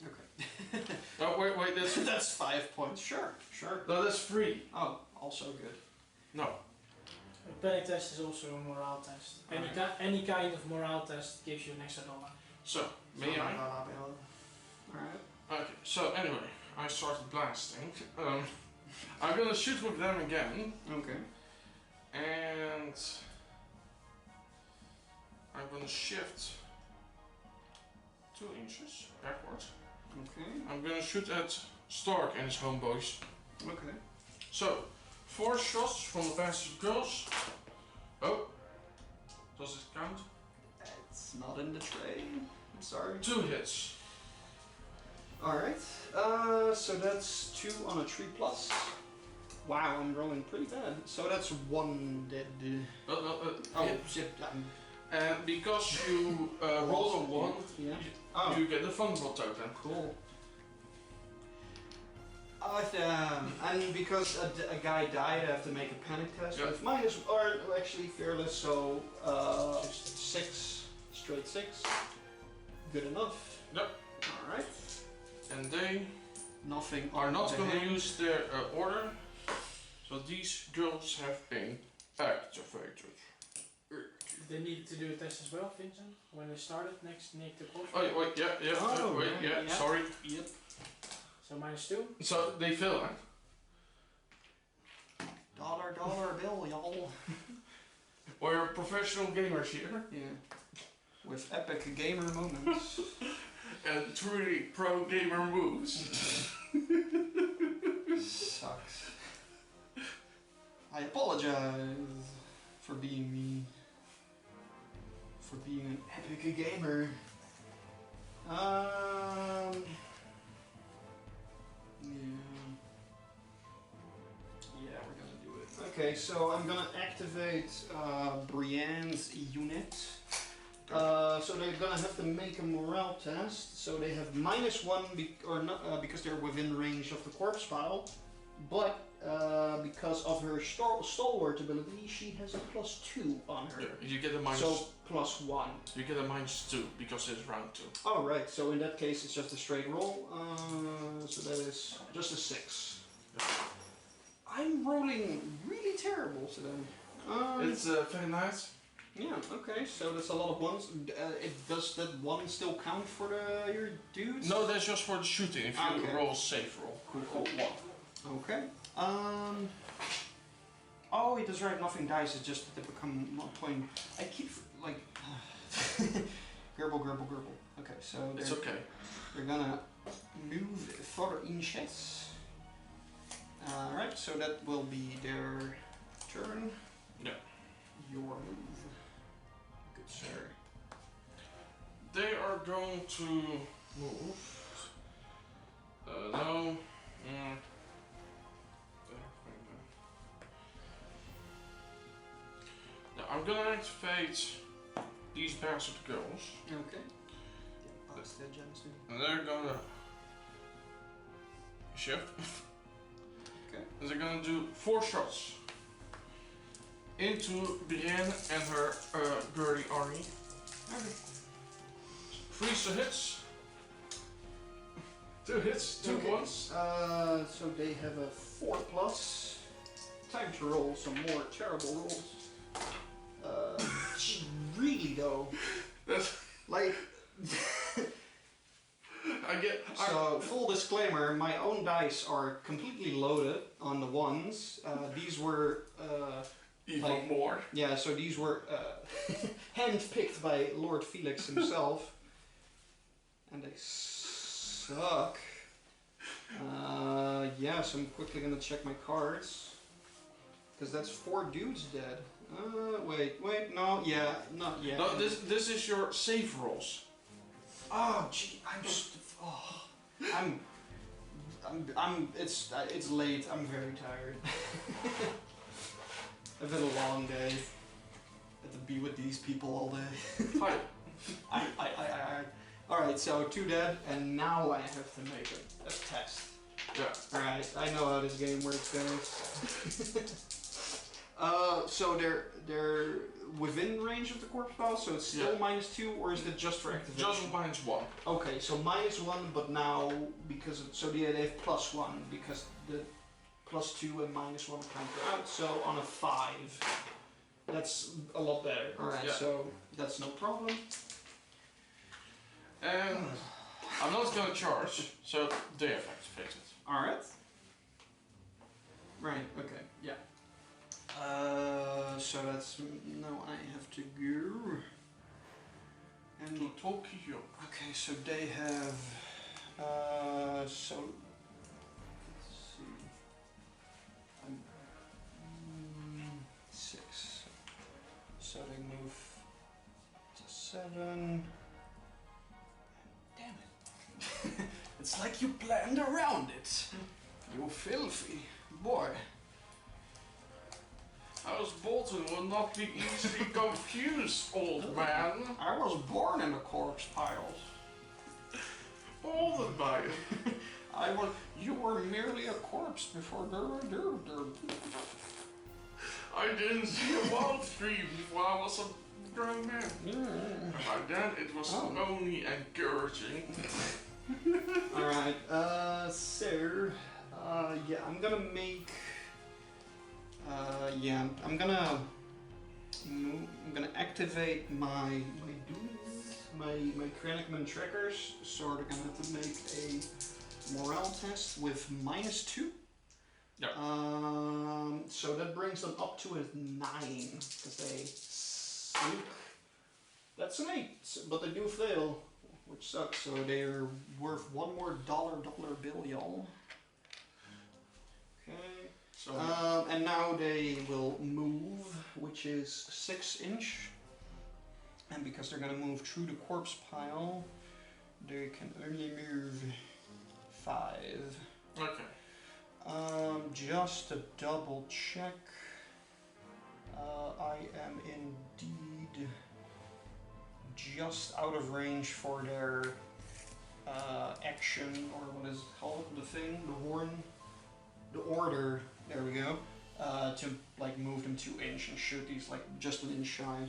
Okay. Oh wait, that's That's 5 points. Sure. no, that's 3. Oh, also good. No. A panic test is also a morale test. Any kind of morale test gives you an extra $1. So may I? Alright. Okay. So anyway, I started blasting. I'm gonna shoot with them again, Okay. and I'm gonna shift 2 inches backwards. Okay. I'm gonna shoot at Stark and his homeboys. Okay. So, 4 shots from the bastard girls. Oh, does it count? It's not in the tray. I'm sorry. 2 hits. Alright. So that's 2 on a 3+. Wow, I'm rolling pretty bad. So that's 1 dead. Oh, yeah. shit. And because you roll a 1, Yeah. you get the vulnerable token. Cool. And because a guy died, I have to make a panic test. Yep. With minus, or actually fearless, so 6, straight 6. Good enough. Yep. Alright. And they Nothing are not on going the to use their order. So these girls have been activated. They needed to do a test as well, Vincent, when they started next Nick the course. Oh wait, yeah, Oh, wait, yeah, yeah, sorry. Yep. So -2. So they fail, huh? Dollar bill, y'all. We're professional gamers here. Yeah. With epic gamer moments. And truly pro gamer moves. Sucks. I apologize for being me. For being an epic gamer. Yeah, we're gonna do it. Okay, so I'm gonna activate Brienne's unit. So they're gonna have to make a morale test. So they have -1 because they're within range of the corpse pile. but because of her stalwart ability, she has a +2 on her. Yeah, you get a minus. So +1. You get a -2 because it's round 2. Oh right, so in that case it's just a straight roll. So that is just a 6. Yeah. I'm rolling really terrible today. It's very nice. Yeah, okay, so that's a lot of ones. Does that one still count for your dudes? No, that's just for the shooting. If you Okay. roll a safe roll. Cool. Okay. Oh, it does right. Nothing dies. It's just that they become 1 point. I keep like gerbil. Okay, so It's okay. they're gonna move 4 inches. Alright, so that will be their turn. Yeah. Your move. Good sir. They are going to move. No. Now I'm gonna activate these bastard girls. Okay. Past that, Jensen. And they're gonna shift. Okay. And they're gonna do 4 shots into Brienne and her girly army. Okay. 3 hits. 2 hits, 2 Okay. ones. So they have a 4+. Time to roll some more terrible rolls. Really though, like. So full disclaimer, my own dice are completely loaded on the ones. These were Even like- more. yeah, so these were handpicked by Lord Felix himself, and they suck. Yeah, so I'm quickly gonna check my cards, because that's 4 dudes dead. Wait, no, yeah, not yet. No, this is your save rolls. Oh, gee, it's late. I'm very tired. I've had a long day. Had to be with these people all day. Hi. Alright, so 2 dead, and now I have to make a test. Yeah. Alright, I know how this game works, guys. So they're within range of the corpse pile, so it's still Yeah. -2, or is it just for activation? Just -1. Okay, so -1, but now because they have +1 because the +2 and -1 counter out. So on a 5, that's a lot better. All right, Yeah. so that's no problem. And I'm not gonna charge, so they have activated. All right. Right. Okay. Yeah. So that's now I have to go. And To Tokyo. okay, so they have. So let's see. 6. So they move to 7. Damn it! It's like you planned around it. You filthy boy. House Bolton will not be easily confused, old man. I was born in the corpse piles. Molded by it. You were merely a corpse before I didn't see a wild tree before I was a grown man. By then it was only encouraging. Alright, so, yeah, I'm gonna make, I'm gonna activate my Krennicman trackers, so they're gonna have to make a morale test with -2. Yeah. So that brings them up to a 9, because they suck. That's an 8, but they do fail, which sucks, so they're worth 1 more dollar bill, y'all. Okay. So And now they will move, which is 6 inch. And because they're gonna move through the corpse pile, they can only move 5. okay. Just to double check, I am indeed just out of range for their action, or what is it called, the thing, the horn, the order. There we go. To like move them 2 inch and shoot these like just an inch shy.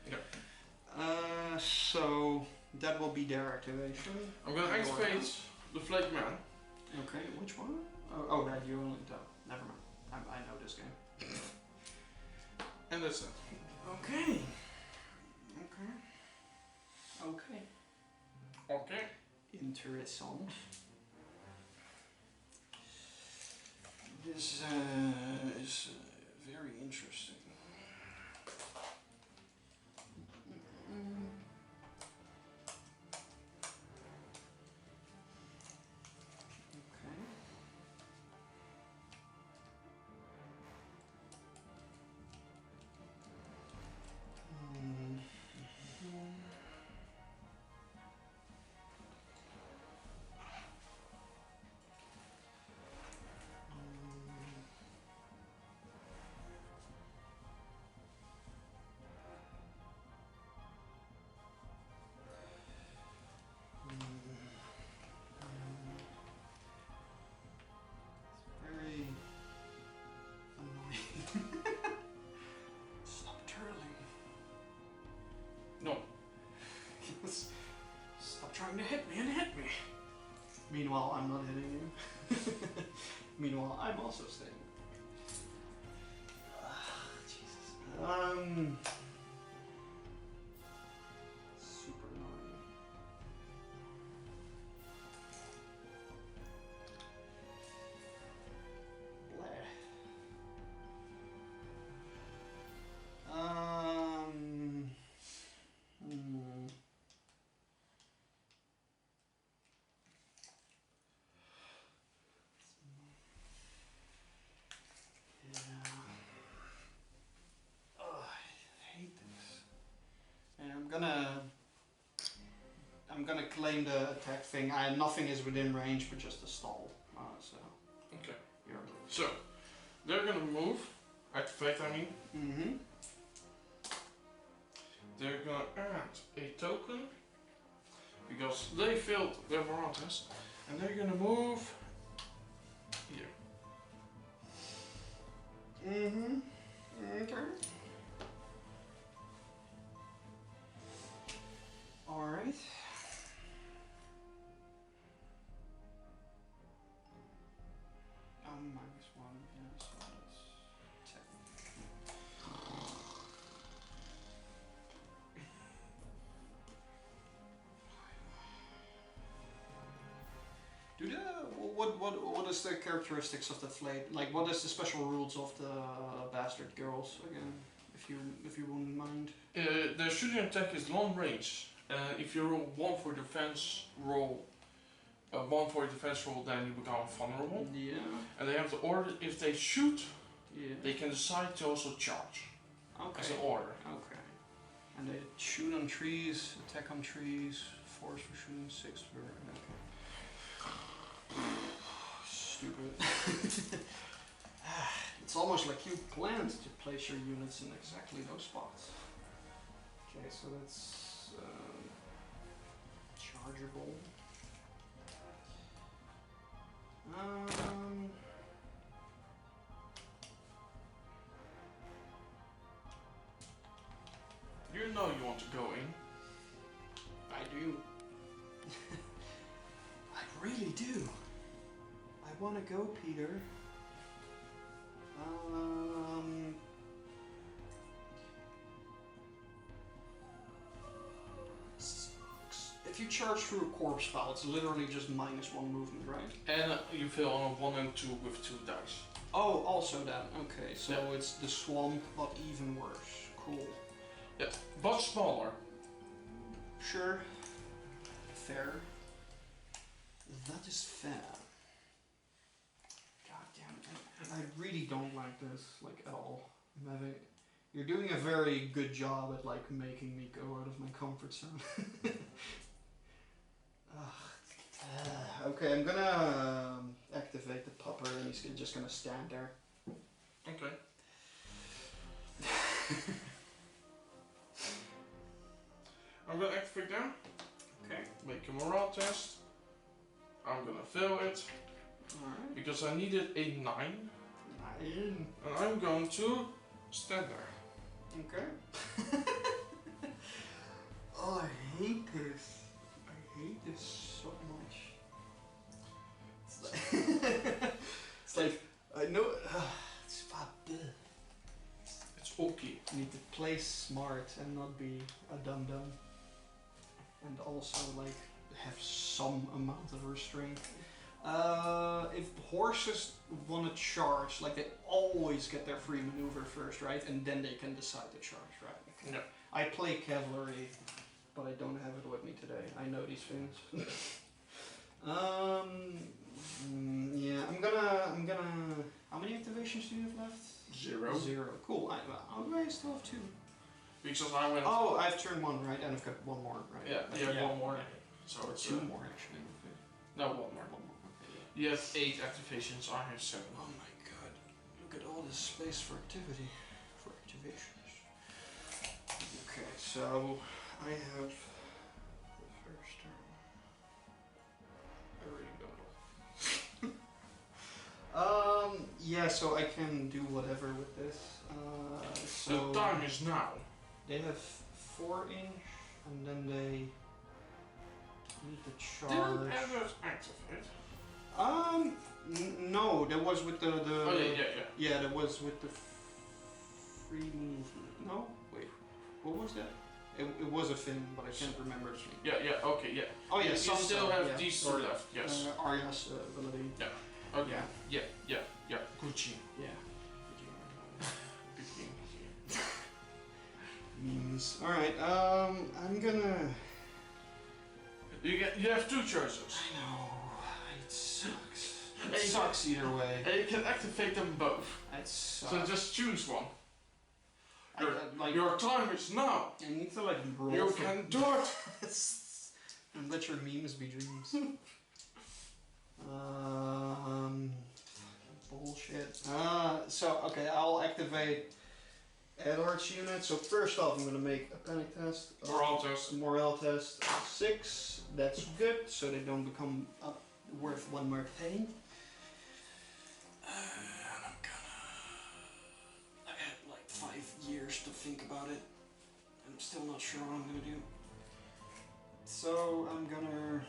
Yeah. So that will be their activation. I'm gonna activate the Flake Man. Okay, which one? Oh, that you only don't. Never mind. I know this game. And that's it. Okay. Okay. Okay. Interessant. This is very interesting. Very annoying. Stop turtling. No. Stop trying to hit me and hit me. Meanwhile, I'm not hitting you. Meanwhile, I'm also staying. Jesus. Super annoying. I'm gonna claim the attack thing. Nothing is within range, but just a stall. So. Okay. You're So they're gonna move. Activate, I mean. Mm-hmm. They're gonna add a token because they failed their morale test, and they're gonna move here. Mm-hmm. Okay. Alright. -1, yeah, so that's 10. What is the characteristics of the flame? Like, what is the special rules of the bastard girls again? If you wouldn't mind. Their shooting attack is long range. If you roll 1 for defense, then you become vulnerable. Yeah. And they have the order, if they shoot, Yeah. they can decide to also charge. Okay. As an order. Okay. And they shoot on trees, attack on trees, force for shooting 6 for. Okay. Stupid. It's almost like you planned to place your units in exactly those spots. Okay, so that's chargeable. You know you want to go in. I do. I really do. I want to go, Peter. If you charge through a corpse pile, it's literally just -1 movement, right? And you fail on a 1 and 2 with 2 dice. Oh, also that. Okay, so Yeah. it's the swamp, but even worse. Cool. Yeah, but smaller. Sure. Fair. That is fair. God damn it. I really don't like this, like, at all. You're doing a very good job at, like, making me go out of my comfort zone. Okay, I'm gonna activate the pupper and he's just gonna stand there. Okay. I'm gonna activate them. Okay. Make a morale test. I'm gonna fail it. Alright. because I needed a 9, 9. and I'm going to stand there. Okay. Oh, I hate this. I hate this so much. It's like I know. It's fucking. It's okay. You need to play smart and not be a dum dum, and also like have some amount of restraint. If horses want to charge, like they always get their free maneuver first, right? And then they can decide to charge, right? Okay. Yeah. I play cavalry, but I don't have it with me today. I know these things. Yeah, I'm gonna. How many activations do you have left? 0. 0. Cool. I still have 2. Because I went. Oh, I've turned 1, right? And I've got 1 more, right? Yeah, you have 1 more. Yeah. So it's 2 more actually. Okay. No, 1 more. 1 more. Okay. You have 8 activations. I have 7. Oh my god! Look at all this space for activity, for activations. Okay, so I have the first turn. I already got it all. Yeah, so I can do whatever with this. So The time is now. they have 4-inch, and then they need to charge. Didn't Eddard activate? No, that was with the. Oh yeah. Yeah, that was with the free movement. No, wait, what was that? It was a thing, but I can't remember its name. Yeah, okay, yeah. Oh yeah, You some still have yeah. these 2 Or, left, yes. Arya's ability. Okay. Yeah. Yeah. Gucci. Yeah. Big Memes. Alright, I'm gonna. You have 2 choices. I know. It sucks. Hey, It sucks either way. And you can activate them both. It sucks. So just choose one. like, Your time is now. I need to like roll. You for- can do it. And let your memes be dreams. Bullshit. So okay, I'll activate Eddard's unit. So first off, I'm gonna make a panic test. Morale test. Morale test 6. That's good, so they don't become worth 1 more penny. And I'm gonna. I had like 5 years to think about it. I'm still not sure what I'm gonna do. So I'm gonna.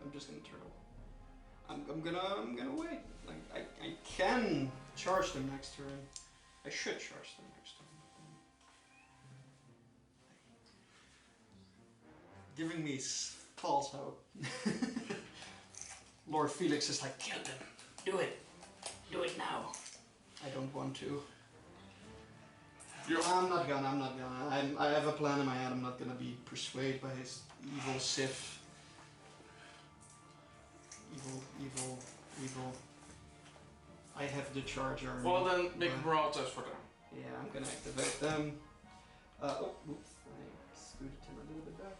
I'm just gonna turtle. I'm gonna wait. Like I can charge them next turn. I should charge them next turn. Giving me false hope. Lord Felix is like, kill them. Do it. Do it now. I don't want to. I'm not gonna. I have a plan in my head. I'm not gonna be persuaded by his evil Sith. Evil. I have the charger. Well then, make a morale test for them. Yeah, I'm gonna activate them. Oh, oops, I scooted him a little bit back.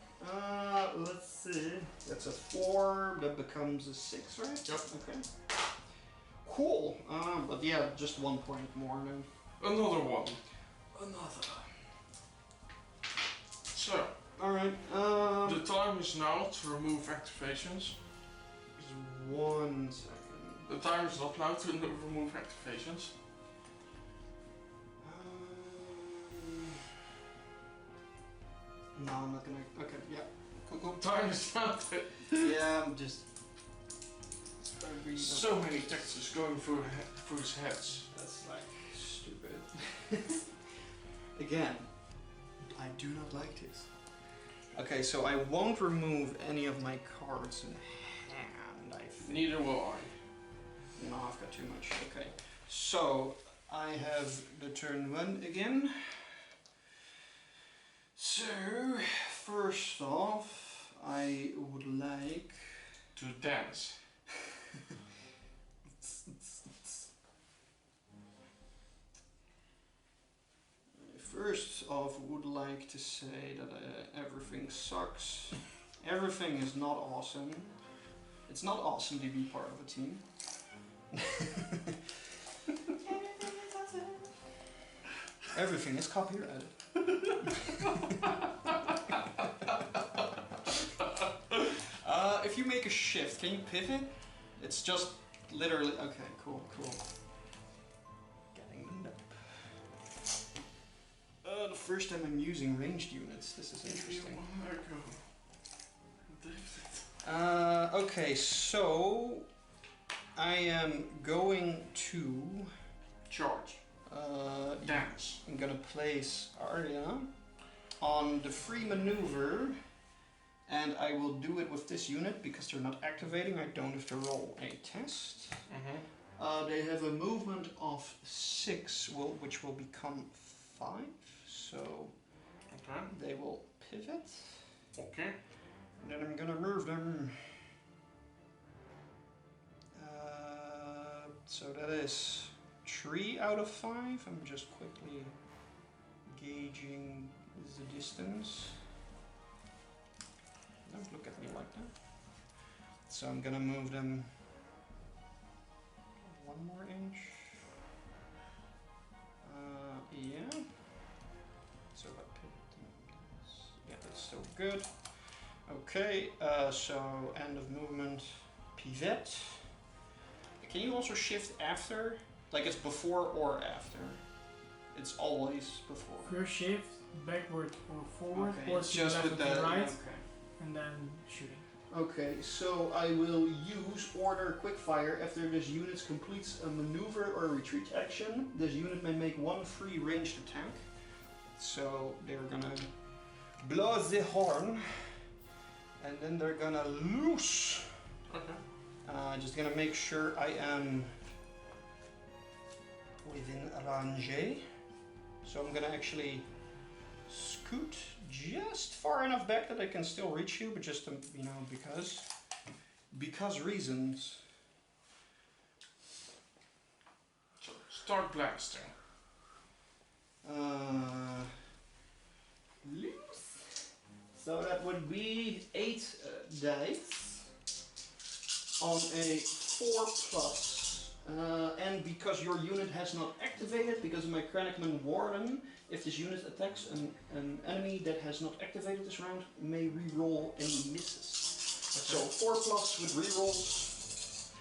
Let's see. That's a 4. That becomes a 6, right? Yep. Okay. Cool. But yeah, just 1 point more then. Another one. Another. So, Alright, the time is now to remove activations. just 1 second. The time is not now to remove activations. No, I'm not gonna. Okay, yeah. Cool. Time is now to... Yeah, I'm just. So many texts going through his heads. That's like stupid. Again, I do not like this. Okay, so I won't remove any of my cards in hand, I think. Neither will I. No, I've got too much. Okay, so I have the turn 1 again. So, first off, I would like To dance. First off, would like to say that everything sucks. Everything is not awesome. It's not awesome to be part of a team. Everything is copyrighted. If you make a shift, can you pivot? It's just literally... Okay, cool. Getting the nope. The first time I'm using ranged units. This is interesting. Okay, so... I am going to... Charge. Dance. I'm gonna place Arya on the free maneuver, and I will do it with this unit because they're not activating. I don't have to roll a test. They have a movement of 6, which will become 5, so they will pivot. Okay. And then I'm gonna move them. So that is 3 out of 5. I'm just quickly gauging the distance. Don't look at me like that. So I'm gonna move them 1 more inch. Yeah. So if I pivot them, yeah, that's still good. Okay, so end of movement, pivot. Can you also shift after? Like it's before or after? It's always before. First shift, backward or forward, Okay, or it's to just left with or to the right, okay. and then shooting. Okay, so I will use order quickfire after this unit completes a maneuver or a retreat action. This unit may make 1 free ranged attack. So they're gonna blow the horn, and then they're gonna loose. Okay. Just gonna make sure I am within range. So I'm gonna actually scoot just far enough back that I can still reach you, but just to, you know, because reasons. So start blasting. Loose. So that would be 8 dice on a 4+. And because your unit has not activated, because of my Krennicman Warden, if this unit attacks an enemy that has not activated this round, may re-roll any misses. So 4+ with re-rolls.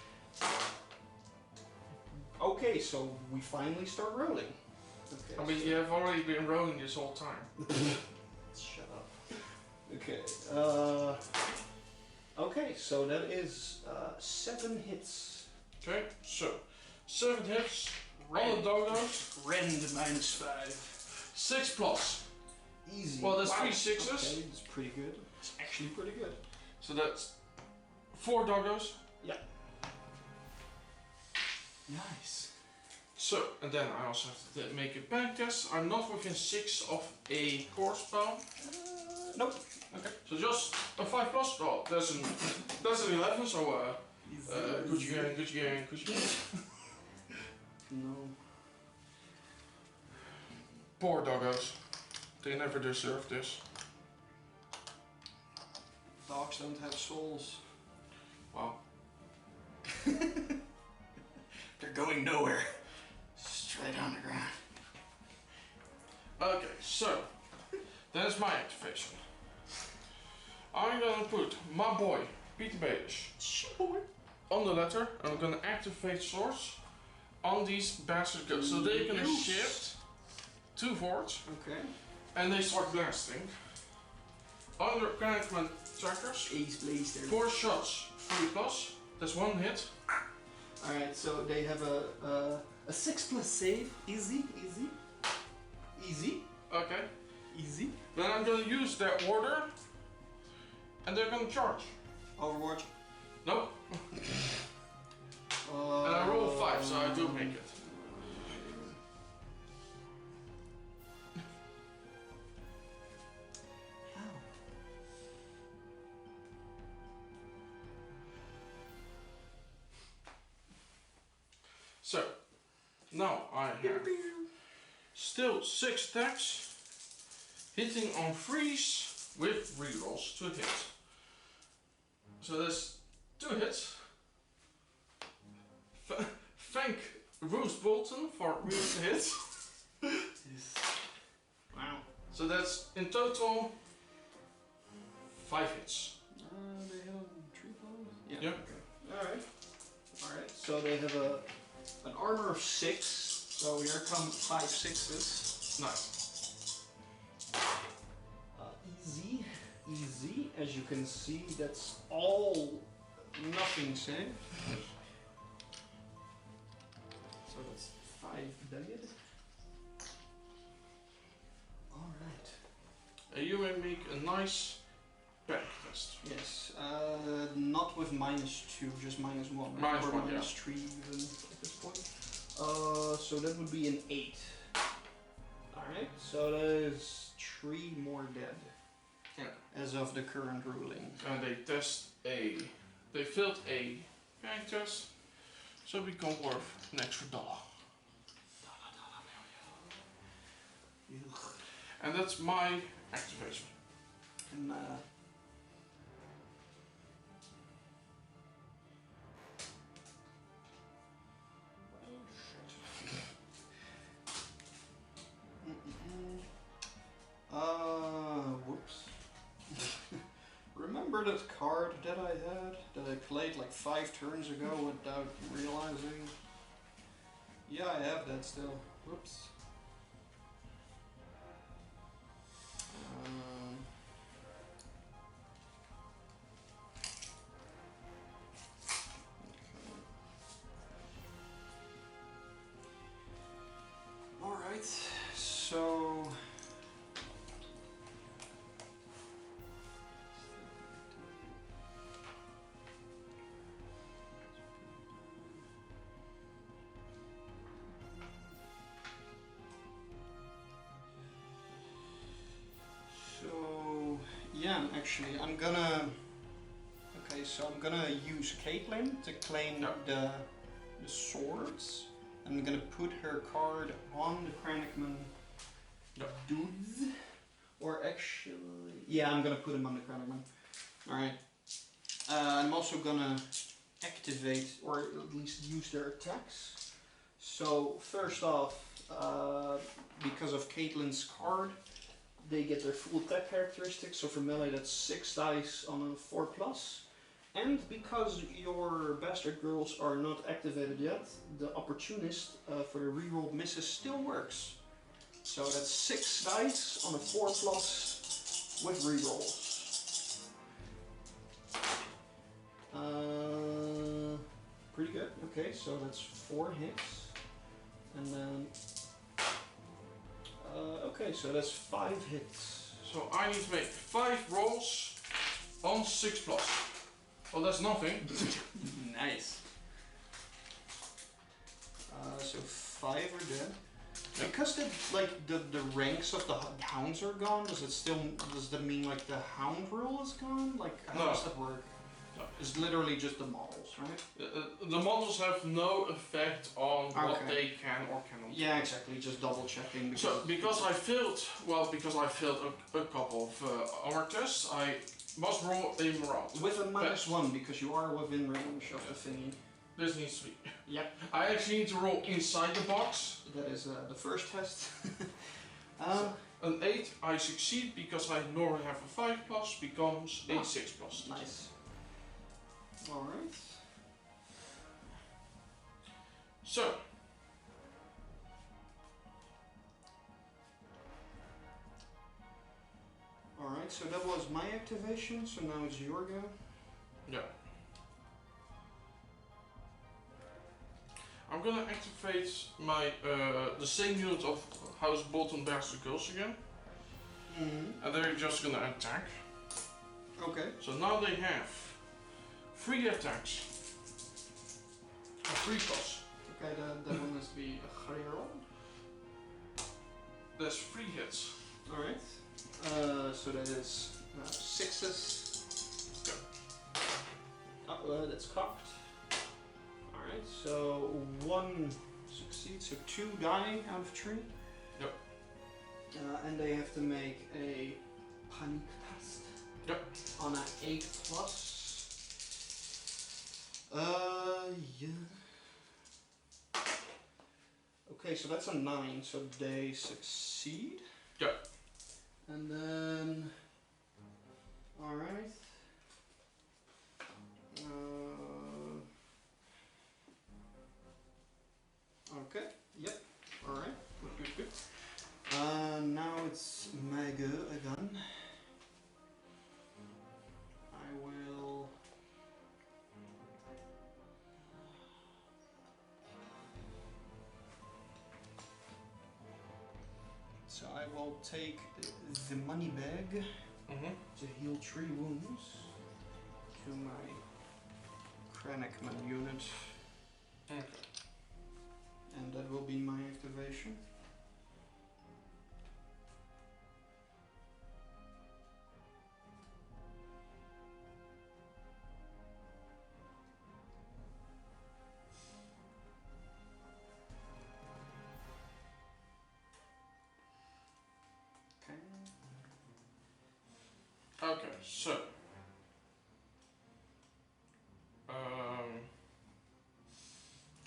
Okay, so we finally start rolling. Okay, I mean, you have already been rolling this whole time. Shut up. Okay. Okay, so that is 7 hits. Okay, so 7 hits. All the doggos. Rend -5. 6+. Easy. Well, that's Wow. 3 sixes. Okay, that's pretty good. It's actually pretty good. So that's 4 doggos. Yeah. Nice. So, and then I also have to make a panic test. I'm not within 6 of a core spell. Nope. Okay. So just a 5+. Oh, that's an 11. So Gucci gang. No. Poor doggos. They never deserve this. Dogs don't have souls. Wow. They're going nowhere. Straight on the ground. Okay, so that's my activation. I'm gonna put my boy, Peter Baelish, on the letter, and I'm gonna activate Source on these bastards. So they're gonna shift 2 forwards, Okay. and they start blasting. Under Krennicman trackers, Ace Blaster. 4 shots, 3+. That's 1 hit. Alright, so they have a 6+ save. Easy. Okay. Easy. Then I'm gonna use their order, and they're gonna charge. Overwatch. Nope. And I roll 5, so I do make it. So, now I have still 6 attacks. hitting on freeze with rerolls to hit. So that's 2 hits. Thank Roose Bolton for Roose to hit. Yes. Wow. So that's in total 5 hits. They have 3 foes? Yeah. Yeah. Okay. Alright. Alright, so they have an armor of 6. So here come 5 6s. Nice. Easy. Easy. As you can see, that's all nothing save. So that's 5 dead. Alright. You may make a nice back test. Yes. Not with -2, just -1. Minus or 1, yeah. -3 even at this point. So that would be an 8. Alright, so that is 3 more dead. Yeah. As of the current ruling. And they failed a back test, so become worth an extra $1. And that's my activation. And whoops. Remember that card that I had that I played like 5 turns ago without realizing? Yeah, I have that still. Whoops. Alright, so yeah, actually I'm gonna use Caitlin to claim the swords. I'm gonna put her card on the Kranigman dudes. Or actually, yeah, I'm gonna put him on the Kranigman. Alright. I'm also gonna activate, or at least use their attacks. So, first off, because of Caitlin's card, they get their full attack characteristics. So for melee, that's 6 dice on a 4+. And because your bastard girls are not activated yet, the opportunist for the reroll misses still works. So that's 6 dice on a 4+ with rerolls. Pretty good. Okay, so that's 4 hits. And then... okay, so that's 5 hits. So I need to make 5 rolls on 6+. Well, that's nothing. Nice. So 5 are dead. Yep. Because the ranks of the hounds are gone, does that mean like the hound rule is gone? Like how does that work? No. It's literally just the models, right? The models have no effect on what they can or cannot do. Yeah, exactly. Just double checking. Because I failed a couple of armor tests, I must roll a morale. With a -1 because you are within range of the thingy. This needs to be. Yep. I actually need to roll inside the box. That is the first test. So an 8, I succeed because I normally have a 5+, becomes a 6+. Nice. Alright. So. Alright, so that was my activation, so now it's your go. Yeah. I'm gonna activate my the same unit of House Bolton Bastard Girls again. And they're just gonna attack. Okay. So now they have 3 attacks. 3+. Okay, that one has to be a higher roll. That's 3 hits. Alright. So that is 6s. Okay. That's cocked. Alright, so 1 succeeds, so 2 die out of 3. Yep. And they have to make a panic test. Yep. On an 8+. Yeah. Okay, so that's a 9, so they succeed. Yep. And then, alright. Okay, yep, alright, good. Now it's my go again. I will... So I will take the money bag to heal 3 wounds to my Krennicman unit. Okay. And that will be my activation. Okay, so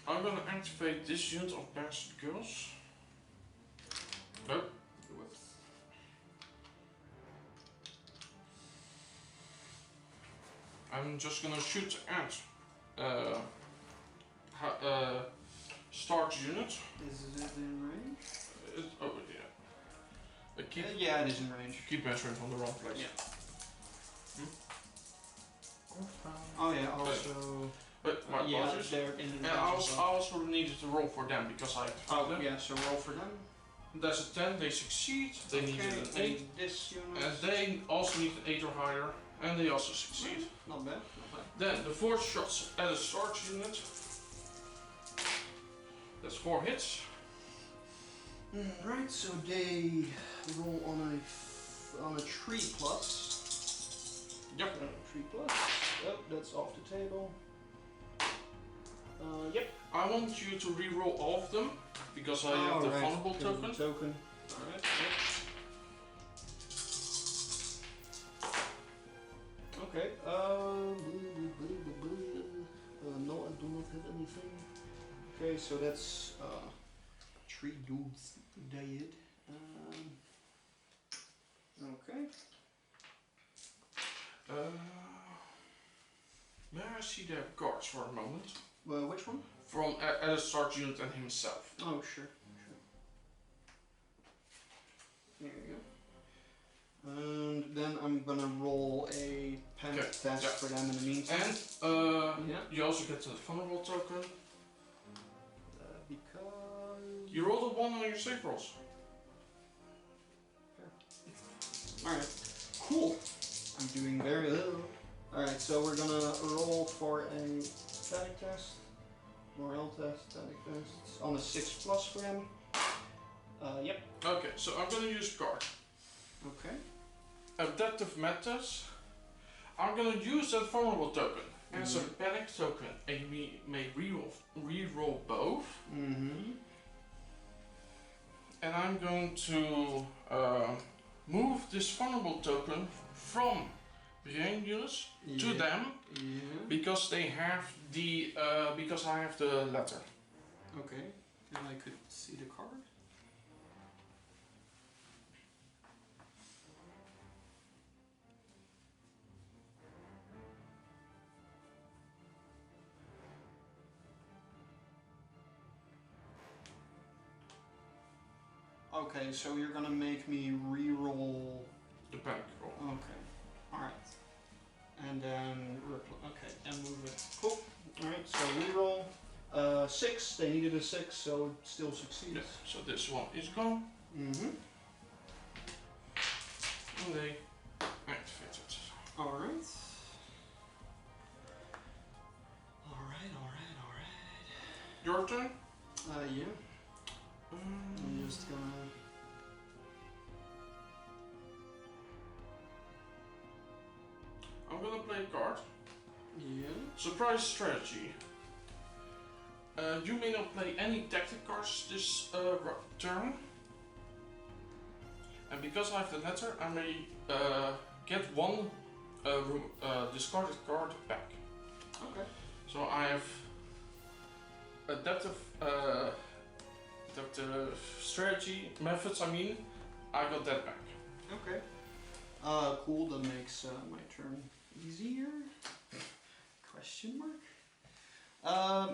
I'm gonna activate this unit of bastard girls. Nope. I'm just gonna shoot at Stark's unit. Is it in range? It's over here. Keep Yeah, it is in range. keep measuring from the wrong place. Yeah. Oh yeah, also... But my apologies. they're in And the I also needed to roll for them because I activated them. yeah, so roll for them. That's a 10, they succeed. They needed an 8. And this unit... And they also need an 8 or higher. And they also succeed. Not bad, Then the 4 shots at a Stark's unit. That's 4 hits. Right, so they roll on a 3+. Yep. 3+. Yep, that's off the table. Yep. I want you to re-roll all of them because I have the vulnerable token. Alright, yep. Okay, no, I do not have anything. Okay, so that's 3 dudes dead. Okay. May I see their guards for a moment? Well, which one? From Eddard Stark's unit and himself. Oh, sure. There you go. And then I'm gonna roll a panic test for them in the meantime. And yeah. you also get the vulnerable token. Because... You rolled a 1 on your save rolls. Alright, cool. I'm doing very well. Alright, so we're gonna roll for a panic test, morale test, panic test, on a 6+ for them. Yep. Okay, so I'm gonna use guard. Okay. Adaptive methods. I'm gonna use that vulnerable token as a panic token, and you may re-roll both. And I'm going to move this vulnerable token from brain units to them because they have the because I have the letter. Okay. And I could see the card. Okay, so you're gonna make me re-roll The panic roll. Okay. Alright. And then okay, and move it. Cool. Alright, so reroll. 6, they needed a 6, so it still succeeds. Yeah, so this one is gone. And they activate it. Alright. Alright. Your turn? Yeah. I'm just gonna... I'm gonna play a card. Yeah. Surprise strategy. You may not play any tactic cards this turn. And because I have the letter, I may get one discarded card back. Okay. So I have adaptive strategy methods. I mean, I got that back. Okay. Cool. That makes my turn easier. Question mark.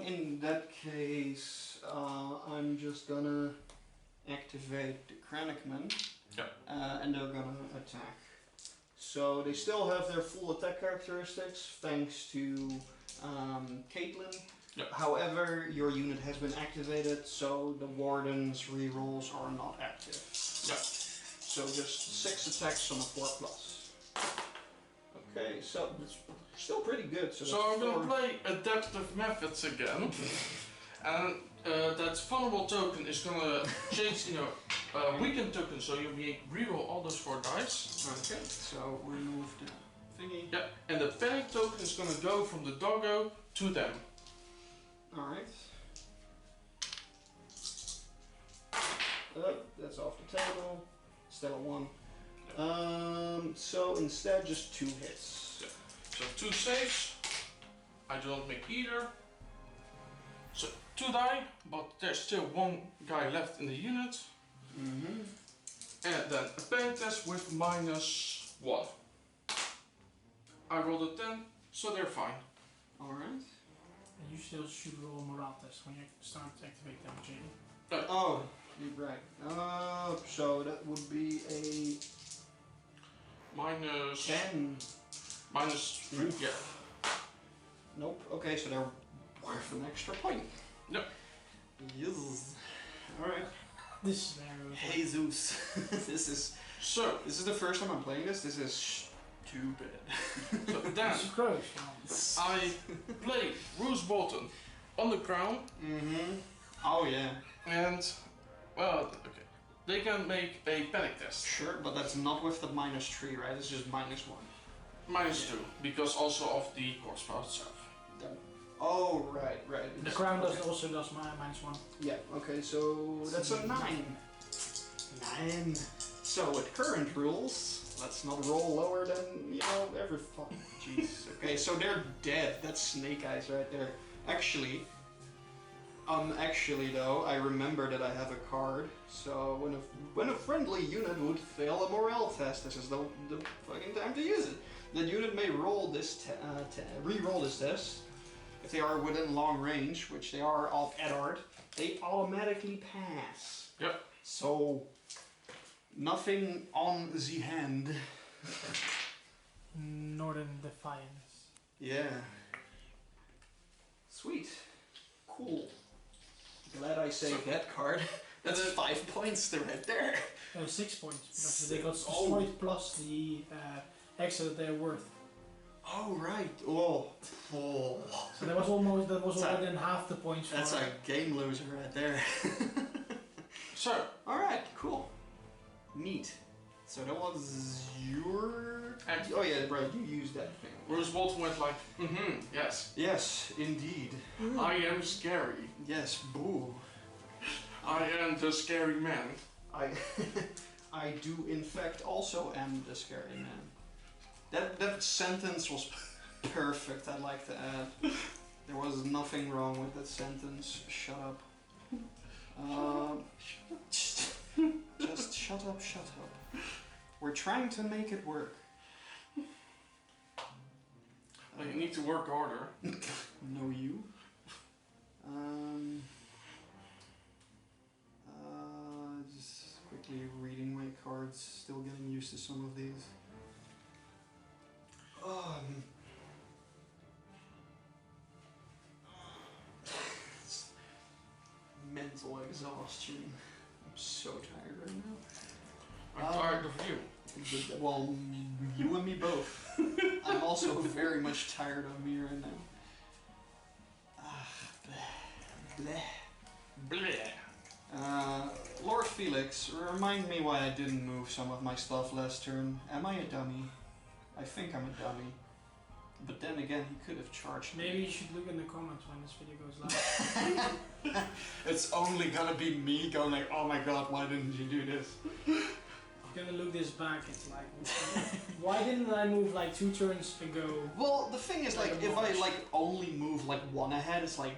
In that case, I'm just gonna activate the Kranigman. Yeah. And they're gonna attack. So they still have their full attack characteristics thanks to Caitlin. Yep. However, your unit has been activated, so the Warden's rerolls are not active. Yeah. So just 6 attacks on a 4+. Okay, so it's still pretty good. So I'm gonna play adaptive methods again. And that vulnerable token is gonna change into a weakened token, so you may reroll all those 4 dice. Okay, so remove the thingy. Yeah, and the panic token is gonna go from the doggo to them. Alright. That's off the table. Still a 1. So instead, just 2 hits. Yeah. So 2 saves. I do not make either. So 2 die, but there's still 1 guy left in the unit. Mm-hmm. And then a panic test with -1. I rolled a 10, so they're fine. Alright. And you still should roll a morale test when you start to activate them, JD. Oh, you're right. So that would be a Minus 10. -3, yeah. Nope. Okay, so they're worth an extra point. Yep. Yes. Alright. This scenario is Hey Zeus. This is the first time I'm playing this. This is stupid. So then it's close. I play Roose Bolton on the ground, Mm-hmm. Oh yeah. and well, okay, they can make a panic test. Sure, but that's not with the -3, right? It's just -1. -2, because also of the corpse power itself. Oh right. The crown also does -1. Yeah. Okay, so that's a 9. 9. So with current rules, let's not roll lower than every. Jeez. Okay, so they're dead. That's Snake Eyes right there. Actually though, I remember that I have a card. So when a friendly unit would fail a morale test, this is the fucking time to use it. The unit may roll this re-roll this test. If they are within long range, which they are of Eddard, they automatically pass. Yep. So nothing on the hand. Northern Defiance. Yeah. Sweet. Cool. Glad I saved that card. That's 5 points right there. 6 points because they got destroyed plus the extra that they're worth. Oh right. Oh. So that was already than half the points. That's a game loser right there. So, all right. Cool. Neat. So that was your. Oh yeah, right. You used that thing. Roose Bolton went like, yes. Yes, indeed. I am scary. Yes, boo. I am the scary man. I do in fact also am the scary man. That sentence was perfect. I'd like to add. There was nothing wrong with that sentence. Shut up. Just shut up. We're trying to make it work. You need to work harder. No, you. Just quickly reading my cards. Still getting used to some of these. Mental exhaustion. I'm so tired right now. I'm tired of you. Well, you and me both. I'm also very much tired of me right now. Bleh. Bleh. Lord Felix, remind me why I didn't move some of my stuff last turn. Am I a dummy? I think I'm a dummy. But then again, he could have charged me. Maybe you should look in the comments when this video goes live. It's only gonna be me going like, oh my god, why didn't you do this? gonna look this back, it's like, why didn't I move like 2 turns ago? Well, the thing is, like, Like a if I boss. like only move like 1 ahead, it's like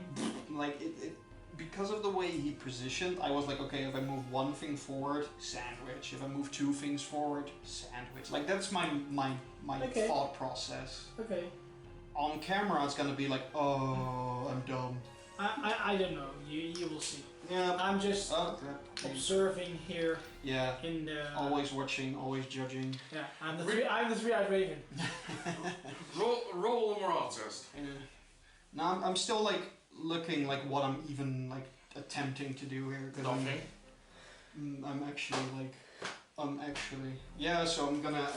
it because of the way he positioned. I was like, okay, if I move 1 thing forward, sandwich. If I move 2 things forward, sandwich. Like that's my Okay. thought process. Okay. On camera, it's gonna be like, oh, I'm dumb. I don't know. You will see. Yeah. I'm just Oh, crap. observing here Yeah. in the. Always watching, always judging. Yeah, I'm the three-eyed raven. Roll a morale test. Yeah. Now I'm still like looking like what I'm even like attempting to do here. 'Cause Nothing. I'm actually yeah. So I'm gonna.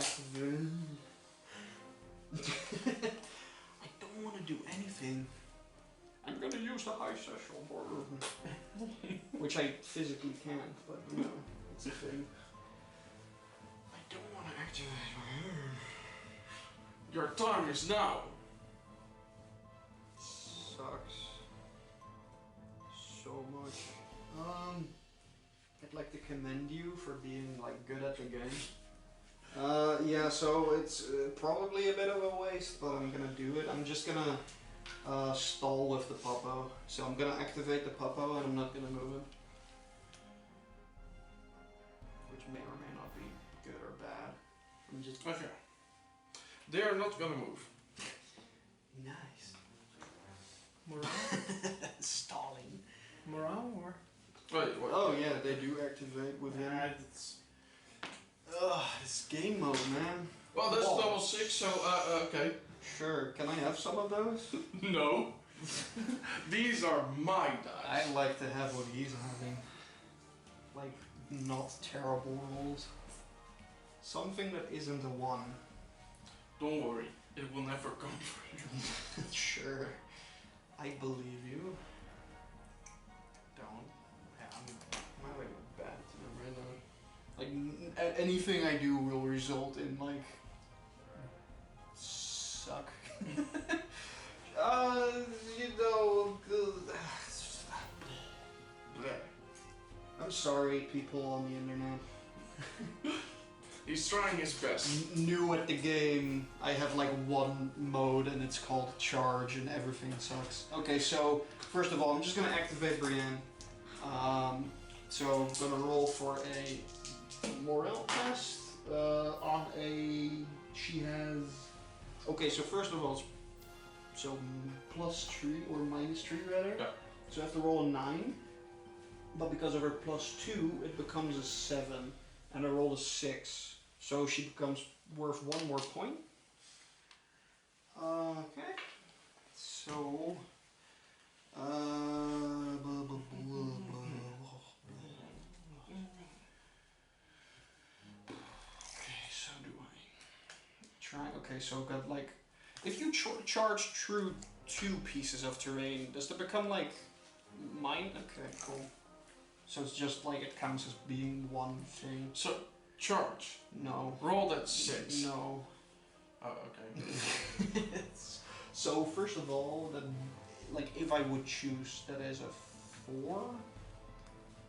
I don't want to do anything. I'm gonna use the high special border, which I physically can't, but you know, it's a thing. I don't want to activate my hair. Your time is now. Sucks so much. I'd like to commend you for being like good at the game. Yeah, so it's probably a bit of a waste, but I'm gonna do it. I'm just gonna stall with the Puppo. So I'm gonna activate the Puppo and I'm not gonna move him. Which may or may not be good or bad. I'm just Okay. They are not gonna move. nice. Morale? Stalling. Morale or? Wait, what? Oh yeah, they do activate with him. It's Ugh, this game mode, man. Well, that's Whoa. level 6, so, okay. Sure, can I have some of those? No. These are my dice. I'd like to have what he's having. Like, not terrible rolls. Something that isn't a 1. Don't worry, it will never come for you. Sure. I believe you. Don't. Yeah, I'm like bad to them right now. Like, anything I do will result in, like, suck. You know, Bleh. I'm sorry, people on the internet. He's trying his best. New at the game, I have like 1 mode and it's called charge and everything sucks. Okay, so first of all, I'm just gonna activate Brienne. So I'm gonna roll for a morale test on a. She has. Okay, so first of all, so +3 or -3 rather. Yeah. So I have to roll a 9, but because of her +2, it becomes a 7, and I rolled a 6, so she becomes worth 1 more point. Okay, so okay, so do I try? Okay, so I've got like, if you charge through 2 pieces of terrain, does it become like mine? Okay, cool. So it's just like it counts as being 1 thing. So, charge. No. Roll that 6. No. Oh, okay. So first of all, that like if I would choose, that is a 4.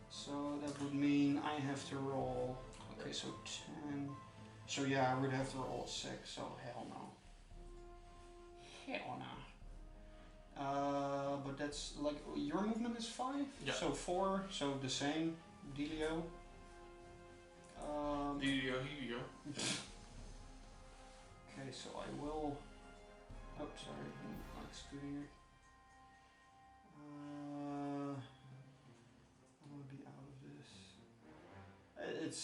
So that would mean I have to roll. Okay, so 10. So yeah, I would have to roll a 6. So hell no. Hell no. But that's like your movement is 5. Yeah. So 4. So the same. Dealio. Here you go. Okay, so I will. Oh, sorry, I'm not scooting here. I want to be out of this. It's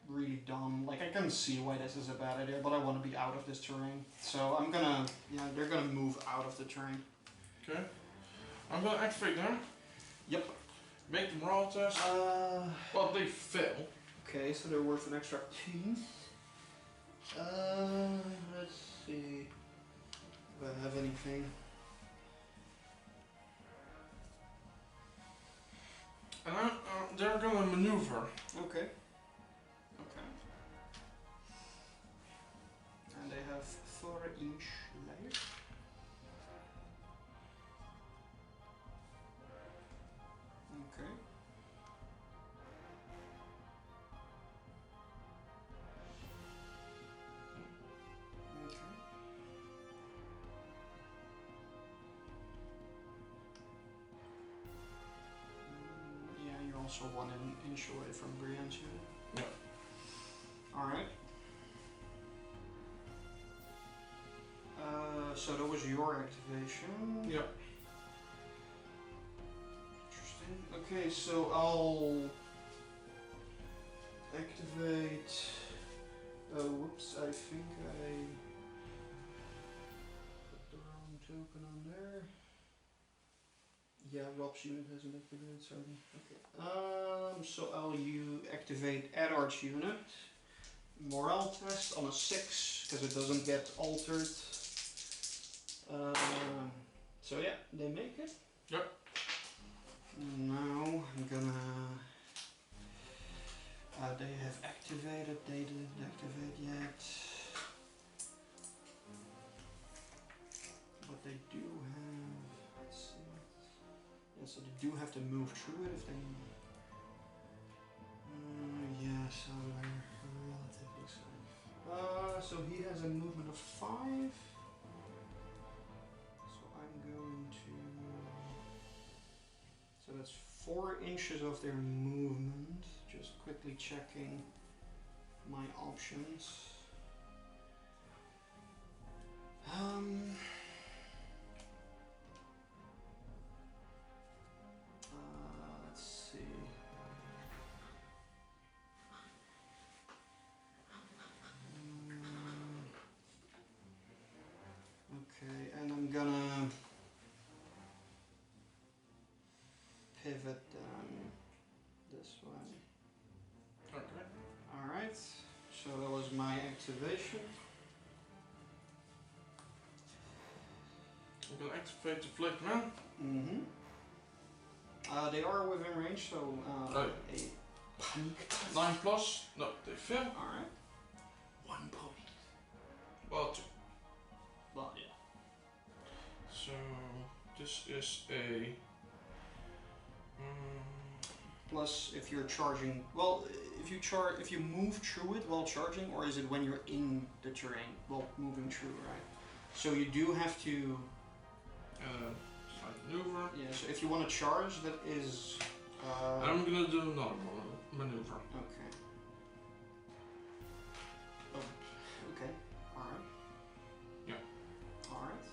really dumb. Like, I can see why this is a bad idea, but I want to be out of this terrain. So I'm gonna. Yeah, they're gonna move out of the terrain. Okay. I'm gonna activate them. Yep. Make the morale test. Well, they fail. Okay, so they're worth an extra 2. Let's see. Do I have anything? And they're gonna maneuver. Okay. Okay. And they have 4-inch life. Okay. also 1 inch away from Brienne's unit. Yeah. Alright. So that was your activation. Yeah. Interesting. Okay, so I'll activate. Oh, whoops! I think I put the wrong token on there. Yeah, Rob's unit hasn't activated, sorry. Okay. So I'll activate Eddard's unit. Morale test on a 6 because it doesn't get altered. So yeah, they make it. Yep. Now I'm gonna. They have activated. They didn't activate yet. But they do have. Let's see. Yeah, so they do have to move through it if they. Yeah, so they're relatively safe. So he has a movement of 5. So I'm going to. So that's 4 inches of their movement. Just quickly checking my options. Let's see. Okay, and I'm gonna pivot this way. Okay. Alright, so that was my activation. I'm gonna activate the Flake Man. Mm-hmm. They are within range, so Oh. a panic. 9 plus. No, they fail. Alright. 1 point. Well, 2. Well, yeah. So this is a. Plus, if you're charging, well, if you move through it while charging, or is it when you're in the terrain while moving through, right? So you do have to. Slight maneuver. Yeah. So if you want to charge, that is. I'm gonna do another maneuver. Okay. Oh, okay. Alright. Yeah. Alright.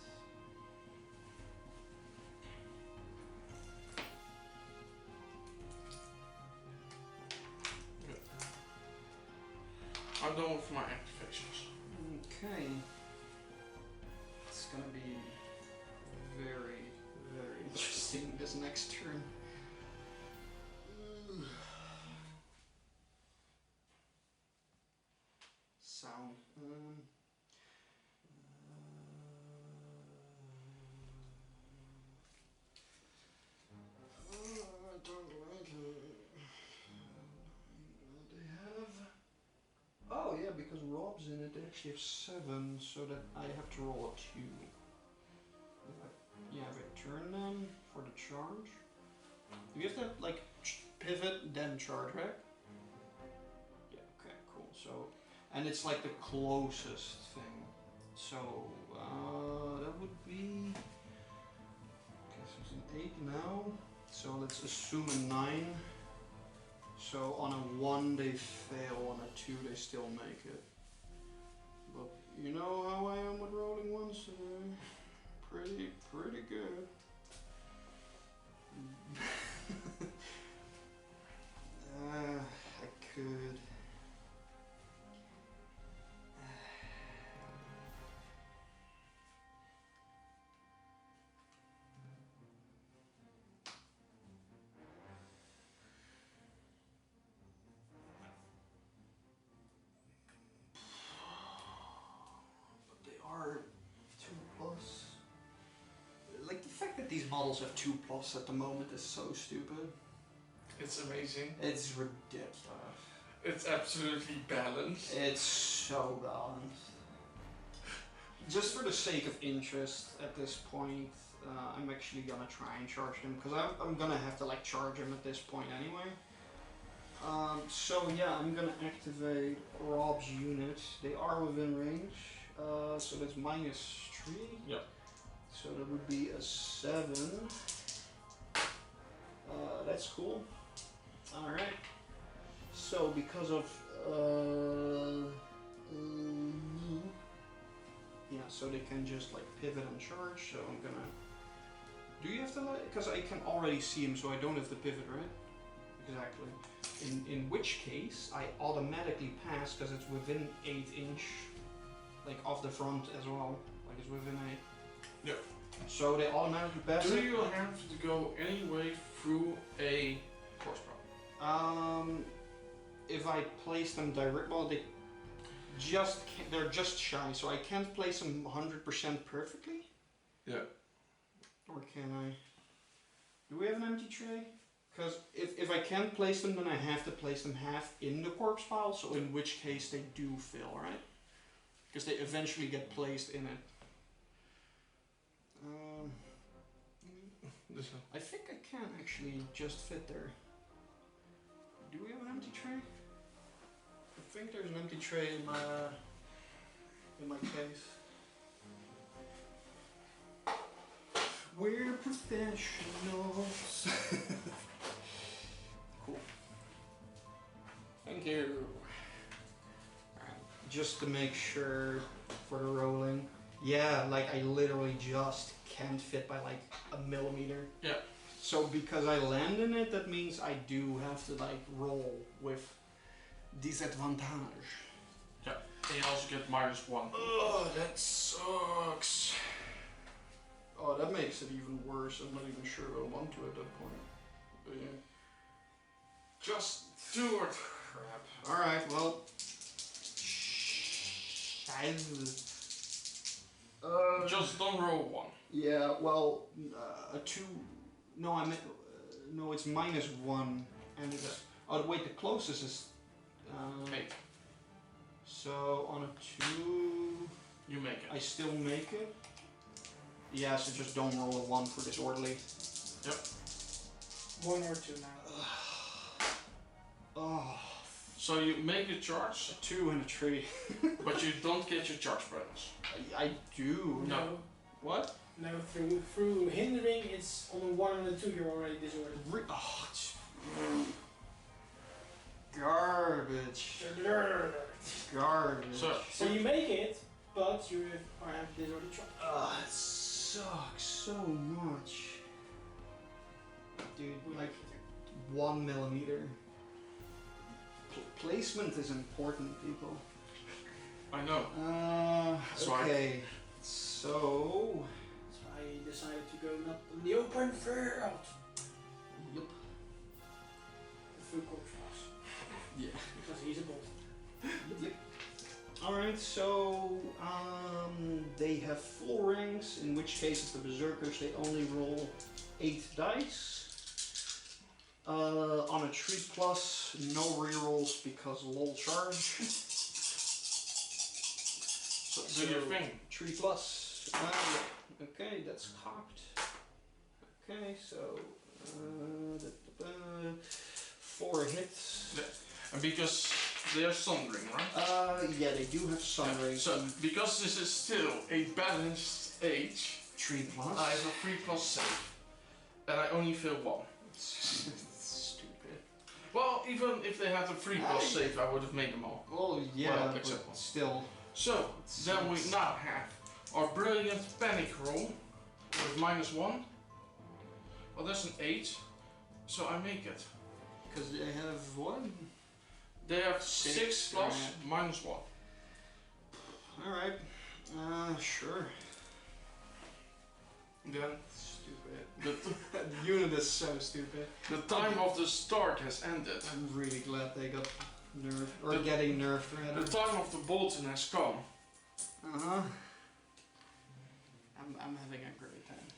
I'm done with my activations. Okay. It's gonna be very, very interesting this next turn. Sound. I don't like it. They have. Oh yeah, because Rob's in it, they actually have 7, so that I have to roll a 2. Yeah, if I turn them for the charge. Do you have to like pivot then charge, right? Yeah. Okay. Cool. So, and it's like the closest thing. So that would be. Okay, so it's an 8 now. So let's assume a 9. So on a 1 they fail, on a 2 they still make it. But you know how I am with rolling ones? Pretty good. I could. But they are 2 plus. Like the fact that these models have 2 plus at the moment is so stupid. It's amazing. It's ridiculous. It's absolutely balanced. It's so balanced. Just for the sake of interest at this point, I'm actually gonna try and charge them because I'm gonna have to like charge them at this point anyway. So yeah, I'm gonna activate Rob's unit. They are within range, so that's -3. Yep. So that would be a 7. That's cool. Alright. So because of yeah, so they can just like pivot and charge, so I'm gonna... Do you have to like... Because I can already see him, so I don't have to pivot, right? Exactly. In which case, I automatically pass because it's within 8 inch, like off the front as well. Like it's within 8. Yeah. So they automatically pass Do it? you have to go any way through a crossbow? If I place them direct, well, they're just shy, so I can't place them 100% perfectly. Yeah. Or can I? Do we have an empty tray? Because if I can't place them, then I have to place them half in the corpse pile, so in which case they do fill, right? Because they eventually get placed in it. I think I can actually just fit there. Do we have an empty tray? I think there's an empty tray in my case. We're professionals. Cool. Thank you. Alright, just to make sure for the rolling. Yeah, like I literally just can't fit by like a millimeter. Yeah. So because I land in it, that means I do have to like roll with disadvantage. Yeah. And you also get -1. Oh, that sucks. Oh, that makes it even worse. I'm not even sure I want to at that point. But yeah. Just do it. Crap. Alright, well. Just don't roll 1. Yeah, well, a 2. No, I meant. No, it's -1. And oh, wait, the closest is. 8. So on a 2. You make it. I still make it. Yeah, so just don't roll a 1 for disorderly. Yep. 1 or 2 now. Oh. So you make a charge, A 2 and a 3. but you don't get your charge bonus. I do. No. What? No, through hindering, it's on a 1 and a 2 you're already disordered. Oh, garbage. Garbage. So you make it, but you have disordered charge. It sucks so much. Dude, like 1 millimeter. Placement is important, people. I know. Okay. So. That's why I decided to go not in the open field. Yup. The full corpse pass. Yeah. Because he's a bolt. Yep. Alright, so they have 4 ranks, in which case it's the berserkers, they only roll 8 dice. On a 3+, no rerolls because lol charge. So do your thing. 3+. Yeah. Okay, that's cocked. Okay, so 4 hits. Yeah. And because they're sundering, right? Yeah, they do have sundering. So because this is still a balanced age, 3+. I have a 3+ save, and I only fail 1. Stupid. Well, even if they had a 3+ save, I would have made them all. Oh yeah, Well, but except one. still. So then we now have our brilliant panic roll with -1. Well, that's an 8, so I make it. Because they have what? They have 6 plus -1. Alright. Sure. Then Stupid. the, The unit is so stupid. the time of the start has ended. I'm really glad they got nerfed. Or getting nerfed, rather. The time of the Bolton has come. Uh-huh. I'm having a great time.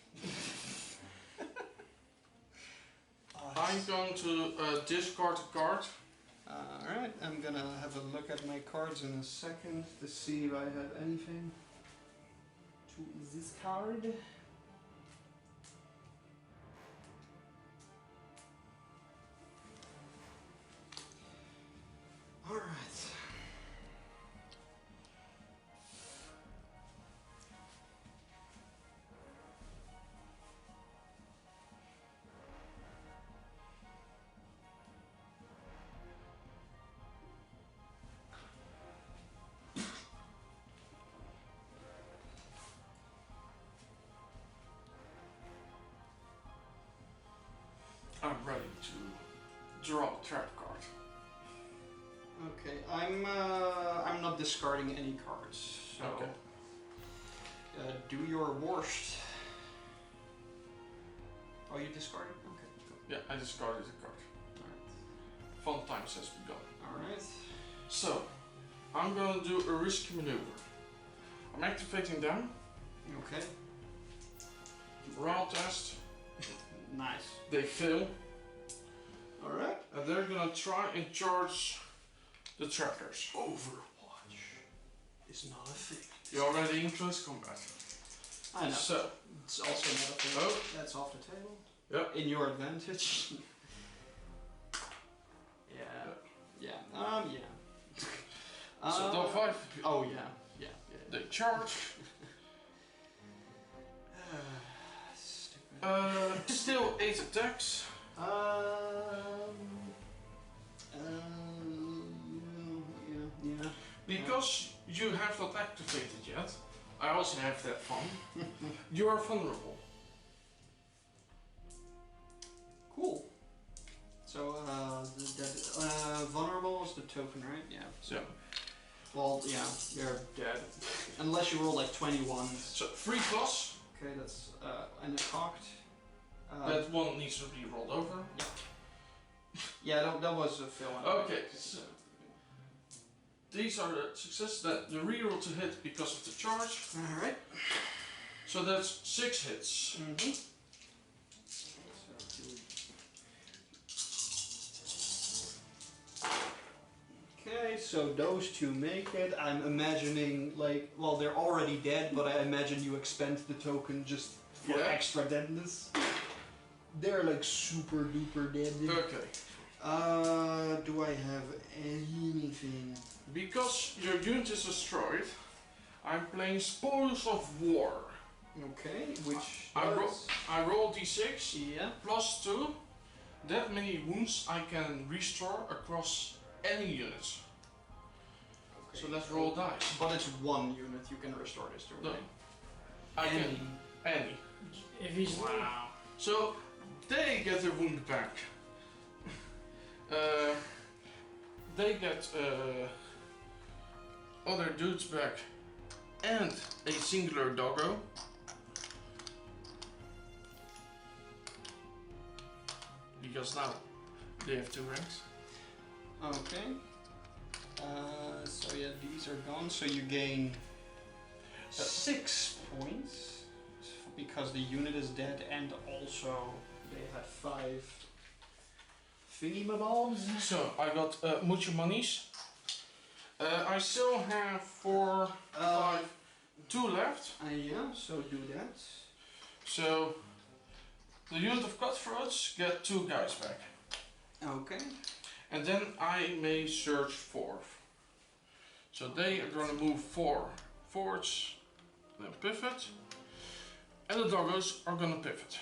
I'm going to discard a card. Alright, I'm gonna have a look at my cards in a second to see if I have anything to discard. Alright. draw a trap card. Okay, I'm not discarding any cards. So, Okay. Do your worst. Oh, you discarded? Okay. Yeah, I discarded the card. Fun times has begun. Alright. So, I'm gonna do a risky maneuver. I'm activating them. Okay. Morale test. Nice. They fail. Alright. And they're gonna try and charge the trackers. Overwatch is not a thing. You're already in close combat. I know. So, It's also not a thing. Oh. That's off the table. Yep. In your advantage. Yeah. Yeah. so top 5. Oh yeah. Yeah. They charge. Stupid. Still 8 attacks. Yeah. Because you have not activated yet, I also have that fun. You are vulnerable. Cool. So, vulnerable is the token, right? Yeah. Yeah. Well, yeah, you're dead. Unless you roll like 21. So 3 plus. Okay, that's, and it's cocked. That one needs to be rolled over. Yeah, that was a fail. Okay. So these are the successes. That the reroll to hit because of the charge. Alright. So that's 6 hits. Mm-hmm. Okay, so those two make it. I'm imagining, like, well, they're already dead, but I imagine you expend the token just for Yeah. extra deadness. They're like super duper dead. Okay. Do I have anything? Because your unit is destroyed, I'm playing Spoils of War. Okay, which I roll d6 yeah. plus 2. That many wounds I can restore across any unit. Okay. So let's roll dice. But it's one unit you can restore this to, No. right? I can any. If he's Wow. So they get their wound back. They get other dudes back and a singular doggo. Because now they have 2 ranks. Okay. So yeah, these are gone. So you gain 6 points because the unit is dead, and also they had 5 thingy-mabobs. So I got mucho monies. I still have 4, 5, 2 left. Yeah, so do that. So the unit of cutthroats get 2 guys back. Okay. And then I may search 4. So they are going to move 4 forwards, then pivot. And the doggos are going to pivot.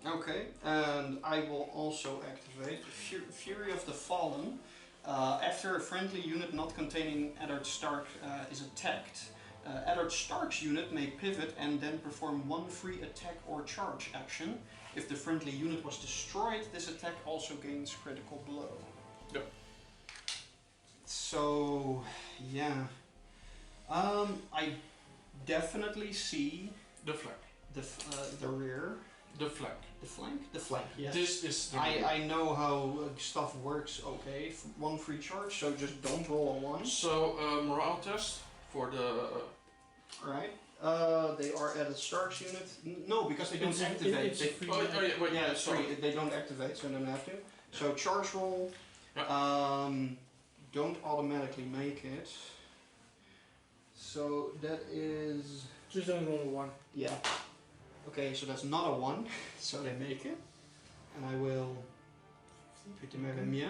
Okay, and I will also activate Fury of the Fallen. After a friendly unit not containing Eddard Stark is attacked, Eddard Stark's unit may pivot and then perform 1 free attack or charge action. If the friendly unit was destroyed, this attack also gains critical blow. Yep. So, yeah. I definitely see The flank. the rear. The flank. The flank? The flank, yes. This is the rear. I know how stuff works, okay. 1 free charge, so just don't roll a 1. So morale test for the... Alright. They are at a Stark's unit. No, because they don't It's- activate. it's They- free. Oh, yeah, wait, yeah, it's sorry. free. They don't activate, so they don't have to. So charge roll. Yeah. Don't automatically make it. So that is... just don't roll a 1. Yeah. Okay, so that's not a 1, so they make it. And I will put them at a yeah.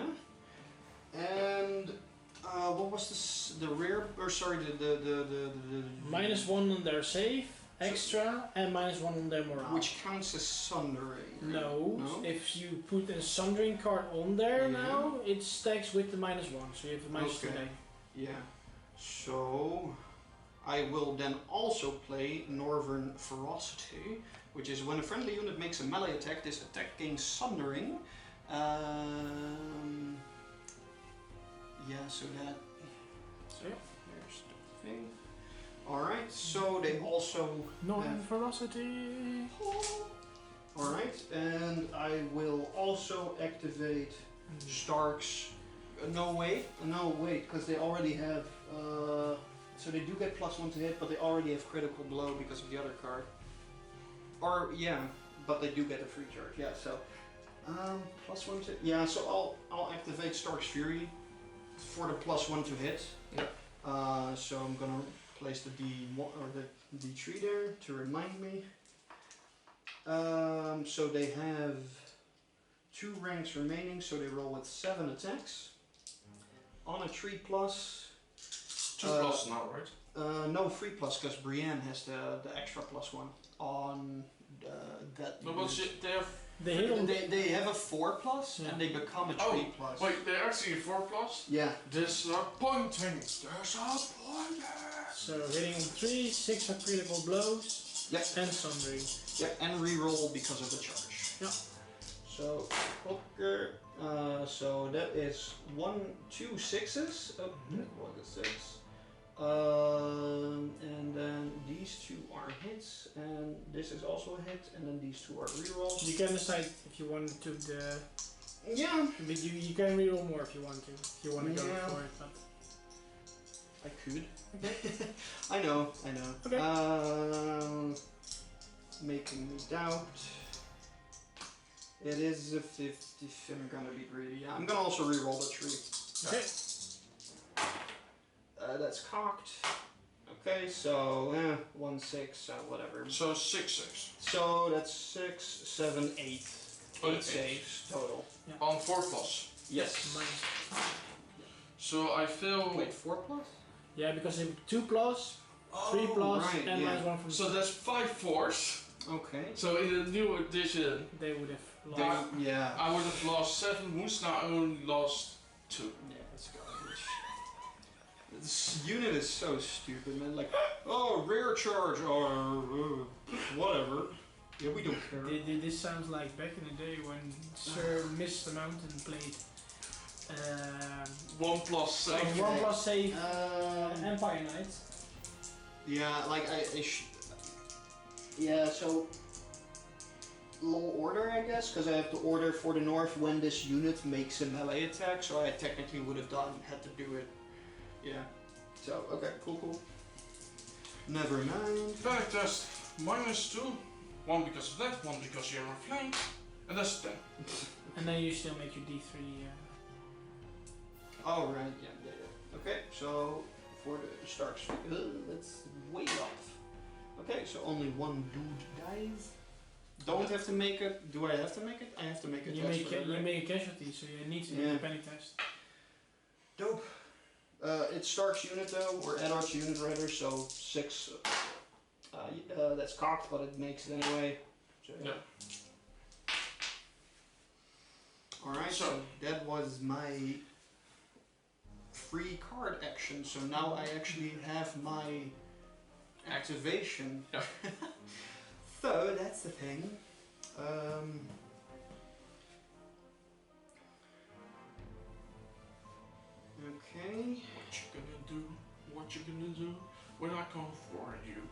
And what was this? The rear, or sorry, the -1 on their save, extra, and -1 on their morale. which counts as sundering. No, No? if you put a sundering card on there Yeah. now, it stacks with the -1, so you have a -2 Okay. there. Yeah. So I will then also play Northern Ferocity, which is when a friendly unit makes a melee attack, this attack gains sundering. Yeah, so that. So Okay. there's the thing. Alright, so they also. Non-velocity. Alright, and I will also activate Stark's. No, wait, because they already have. So they do get +1 to hit, but they already have critical blow because of the other card. Or, yeah, but they do get a free charge, yeah, so. +1 to. Yeah, so I'll activate Stark's Fury for the +1 to hit. Yep. So I'm gonna place the D1 or the D3 there to remind me. So they have 2 ranks remaining, so they roll with 7 attacks. On a 3+. 2+ now, right? No 3+, because Brienne has the extra +1 on that. No, but they have. They hit on They have a 4+ Yeah. and they become a 3+. Wait, they're actually 4+? Yeah. Disappointing. Disappointing. So hitting on 3, 6 are critical blows, Yep. and sundering. Yeah, and reroll because of the charge. Yeah. So, okay. So that is 1, 2 6s. Oh, that was a 6. And then these 2 are hits, and this is also a hit, and then these 2 are rerolls. You can decide if you want to the. Yeah. But you can reroll more if you want to. If you want to go Yeah. for it, but. I could. I know. Okay. Making me doubt. It is a 50 if I'm gonna be greedy. Yeah, I'm gonna also reroll the 3. Okay. That's cocked. Okay, so 1 6, whatever. So 6/6. So that's 6, 7, 8. 8 Eight. saves total. On 4+. Yes. Minus. So I feel. Wait, 4+? Yeah, because they 2+, 3+, right, and yeah. -1 from. So that's 5 4s. Okay. So in the new edition, They would have lost. Yeah. I would have lost 7 wounds, now I only lost 2. Yeah, that's garbage. This unit is so stupid, man. Like, oh, rear charge, or whatever. Yeah, we don't care. This sounds like back in the day when Sir Mr. Mountain played 1+ save. 1+ save Empire Knight. Yeah, like yeah, so low order, I guess, because I have to order for the north when this unit makes a melee attack, so I technically would have had to do it. Yeah. So okay, cool. Never mind. Panic test. -2. 1 because of that, 1 because you're on flank. And that's 10. And then you still make your D3. Oh right, yeah. Okay, so for the Starks, that's way off. Okay, so only 1 dude dies. Don't have to make it. Do I have to make it? I have to make it. You make a casualty, so you need to make a panic test. Dope. It's Stark's unit though, or Eddard's unit rather, so 6. That's cocked, but it makes it anyway. So, Yeah. Alright, so that was my free card action, so now I actually have my activation. Yeah. So that's the thing. Okay. What you gonna do when I come for you?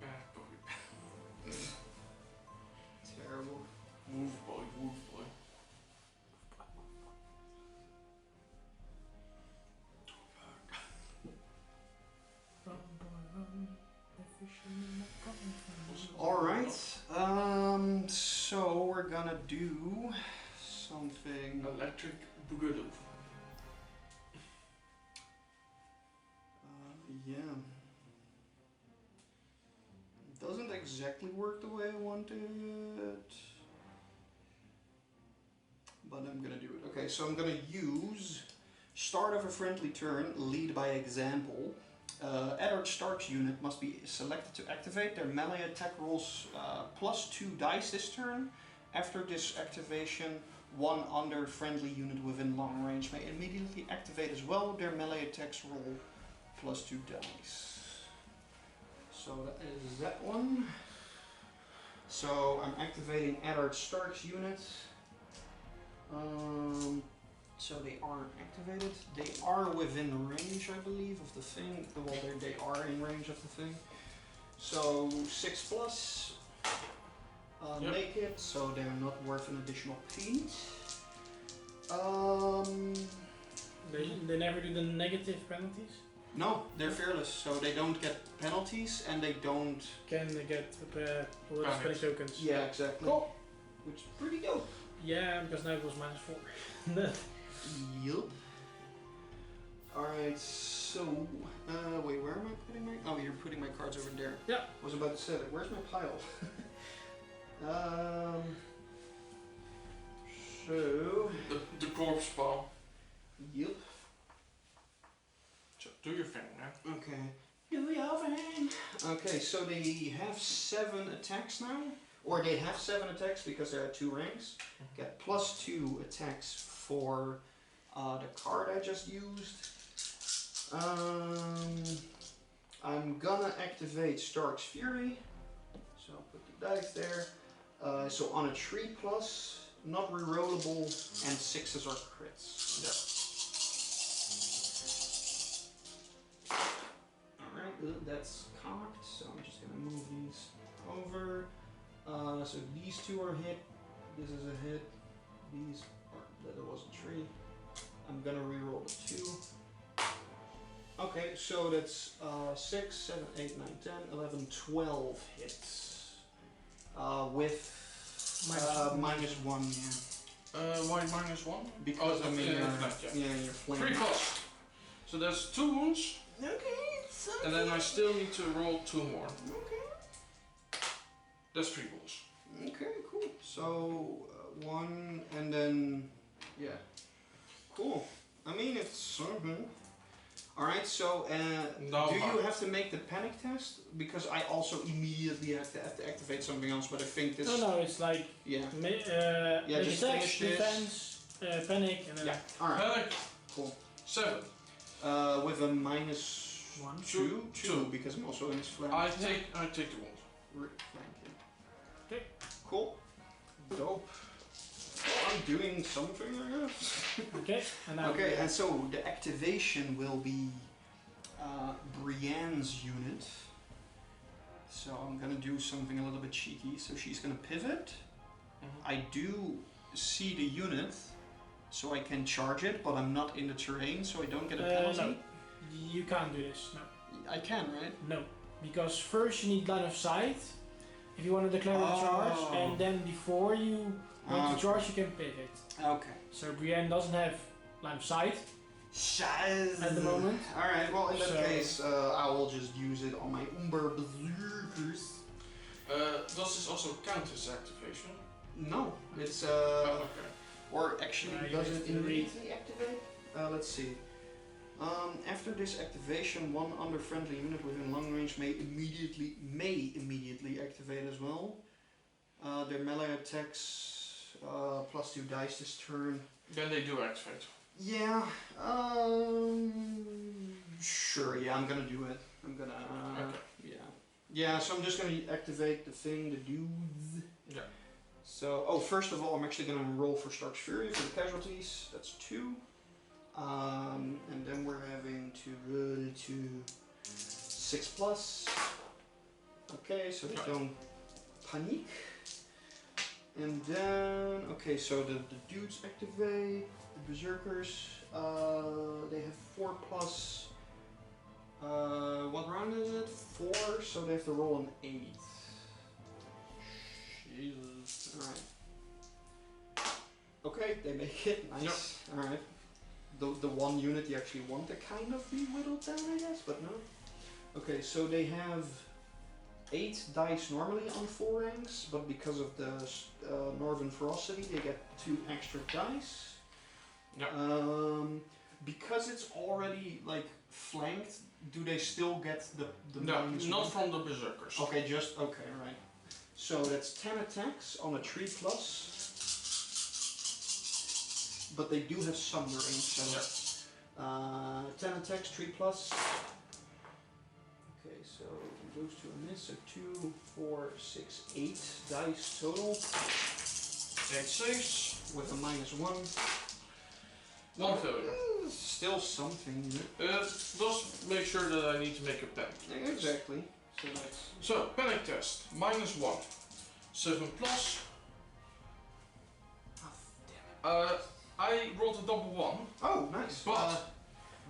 Bad boy. Terrible. Move boy. Alright, so we're gonna do something. Electric Boogaloo. Yeah. It doesn't exactly work the way I wanted. But I'm gonna do it. Okay, so I'm gonna use start of a friendly turn, lead by example. Eddard Stark's unit must be selected to activate. Their melee attack rolls +2 dice this turn. After this activation, 1 under friendly unit within long range may immediately activate as well. Their melee attacks roll +2 dice. So that is that one. So I'm activating Eddard Stark's unit. So they are activated. They are within range, I believe, of the thing. Well, they are in range of the thing. So 6 plus. Yep. Make it, so they're not worth an additional point. They never do the negative penalties. No, they're fearless, so they don't get penalties and they don't. Can they get spelling tokens? Yeah, exactly. Cool. Which is pretty dope. Yeah, because now it was -4. Yup. Alright, so wait, where am I putting my? Oh, you're putting my cards over there. Yeah. I was about to say that. Where's my pile? So The corpse pile. Yup. So do your thing, man. Okay. Do your thing. Okay, so they have 7 attacks now. Or they have 7 attacks because they're at 2 ranks. Get +2 attacks for the card I just used. I'm gonna activate Stark's Fury. So I'll put the dice there. So on a 3+, not rerollable, and 6s are crits. Yeah. Alright, that's cocked, so I'm just gonna move these over. So these 2 are hit, this is a hit, these are, that was a 3. I'm gonna reroll the 2. Okay, so that's 6, 7, 8, 9, 10, 11, 12 hits. With -1, yeah. Why -1? Because I mean, you're flanking. 3 plus. So that's 2 wounds. Okay, so And then I still need to roll 2 more. okay. That's 3 balls. Okay, cool. So 1 and then yeah, cool. I mean it's something. All right. So do you have to make the panic test? Because I also immediately have to activate something else. But I think this. No, it's like Yeah. yeah, just attacks, finish this. defense, panic, and then Yeah. All right. Panic. Cool. 7. With a -1, 2, Two. because I'm also in his flank. I take the wound. Thank you. Okay. Cool. Dope. Well, I'm doing something, I guess. Okay. And now Okay, and so the activation will be Brienne's unit. So I'm gonna do something a little bit cheeky. So she's gonna pivot. I do see the unit, so I can charge it, but I'm not in the terrain, so I don't get a penalty. No. You can't do this. No. I can, right? No. Because first you need line of sight if you want to declare a charge, and then before you want to charge, you can pivot. Okay. So Brienne doesn't have line of sight Shaz. at the moment. Alright, well in that So- case, I will just use it on my Umber Berserkers. Does this also count as activation? No, it's Oh, okay. or actually you does have it to read. immediately activate? Let's see. After this activation, one other friendly unit within long range may immediately activate as well. Their melee attacks +2 dice this turn. Then they do activate. Yeah. Sure. Yeah, I'm gonna do it. I'm gonna. Okay. Yeah. Yeah. So I'm just gonna activate the thing, the dudes. Yeah. So, first of all, I'm actually gonna roll for Stark's Fury for the casualties. That's 2. And then we're having to roll to 6 plus. Okay, so they don't panic. And then, okay, so the dudes activate, the berserkers, they have 4 plus. What round is it? 4, so they have to roll an 8. Jesus. Alright. Okay, they make it. Nice. Alright. The one unit you actually want to kind of be whittled down, I guess, but no. Okay, so they have 8 dice normally on 4 ranks, but because of the Northern Ferocity, they get 2 extra dice. Yeah. Because it's already like flanked, do they still get the No, minus not 1? from the berserkers. Okay, okay, right. So that's 10 attacks on a 3 plus. But they do have some range, so 10 attacks, 3 plus. Okay, so those 2 are missed, so 2, 4, 6, 8 dice total. 8 saves. with a -1. One failure. Still something. Just make sure that I need to make a panic. Exactly. So that's... So, panic test, -1. 7 plus. I rolled a double 1, Oh, nice. but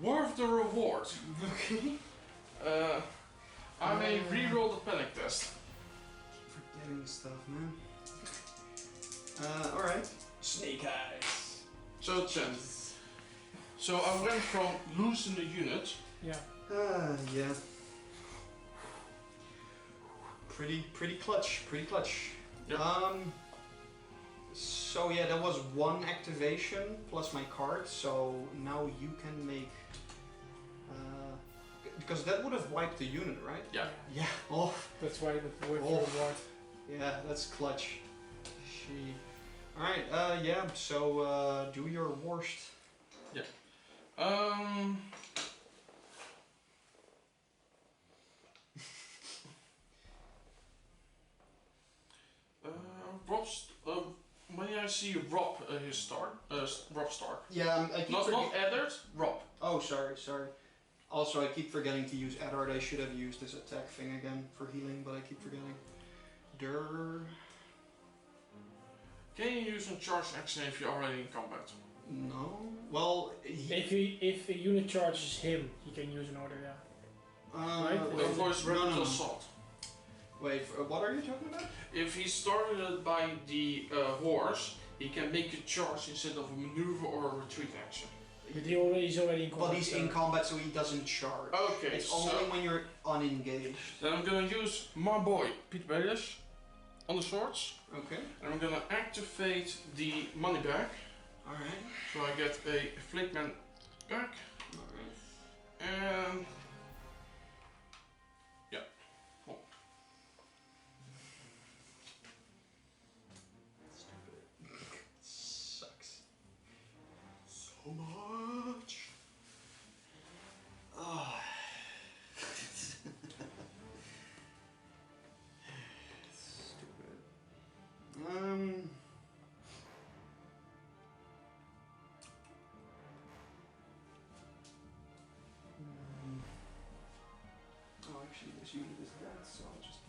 worth the reward. Okay. I may re-roll the panic test. Forgetting stuff, man. Alright. Snake eyes. So 10. So I went from losing the unit. Yeah. Yeah. Pretty clutch. Yep. So yeah, that was 1 activation plus my card. So now you can make. Because that would have wiped the unit, right? Yeah. Yeah. Oh. That's why the worth Oh. reward. Yeah, that's clutch. She. Alright, yeah, so do your worst. May I see Rob his start? Rob Stark. Yeah, I keep Not Eddard, Rob. Oh, sorry. Also, I keep forgetting to use Eddard. I should have used this attack thing again for healing, but I keep forgetting. Can you use a charge action if you're already in combat? No. Well, If a unit charges him, he can use an order. Yeah. Right? Of course, no. assault. Wait, what are you talking about? If he's started by the horse, he can make a charge instead of a maneuver or a retreat action. But he's already in combat. But he's in combat, so he doesn't charge. Okay, It's only when you're unengaged. Then I'm gonna use my boy, Pete Baelish, on the swords. Okay. And I'm gonna activate the money back. Alright. So I get a Flickman back. Alright. And... yeah. Oh. Stupid. Sucks. So much. Oh. Stupid. Oh, actually, this unit is dead, so I'll just.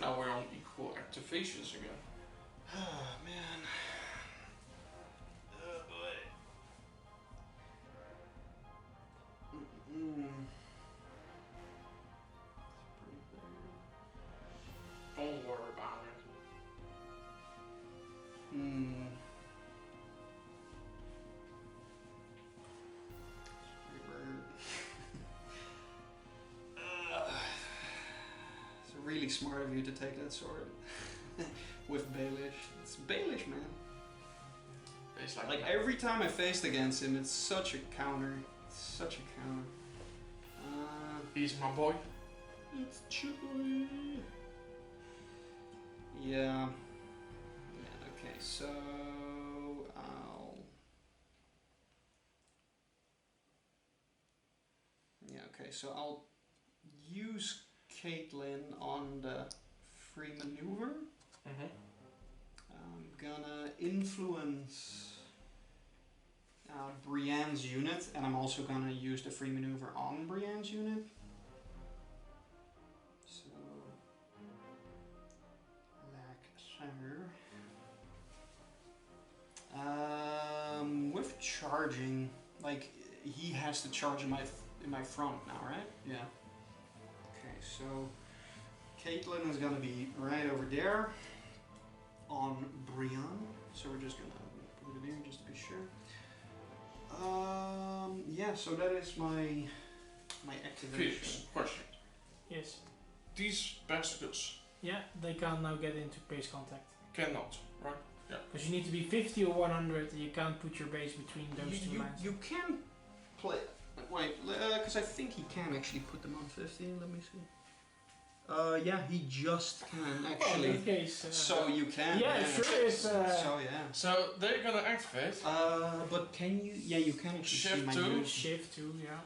Now we're on equal activations again. Oh man. Oh boy. Don't worry about it. It's really smart of you to take that sword. With Baelish. It's Baelish, man. It's Like every time I faced against him, it's such a counter. It's such a counter. He's my boy. It's chilly. Yeah. Okay, so I'll. Yeah, okay, so I'll use Caitlin on the free maneuver. I'm gonna influence Brienne's unit, and I'm also gonna use the free maneuver on Brienne's unit. So, like so. With charging, like he has to charge in my front now, right? Yeah. Okay, so Caitlin is gonna be right over there on Brienne. So we're just gonna put it in just to be sure. Yeah, so that is my activation. Felix, question. Yes. These bastards Yeah, they can't now get into base contact. cannot, right? Yeah. Because you need to be 50 or 100, and you can't put your base between those two lines. You can play. Wait, because I think he can actually put them on 50. Let me see. Yeah, he just can actually. Oh, in that case, so you can. yeah, sure is. So yeah. So they're gonna activate. But can you? Yeah, you can actually see Shift my two. unit. Shift 2, yeah.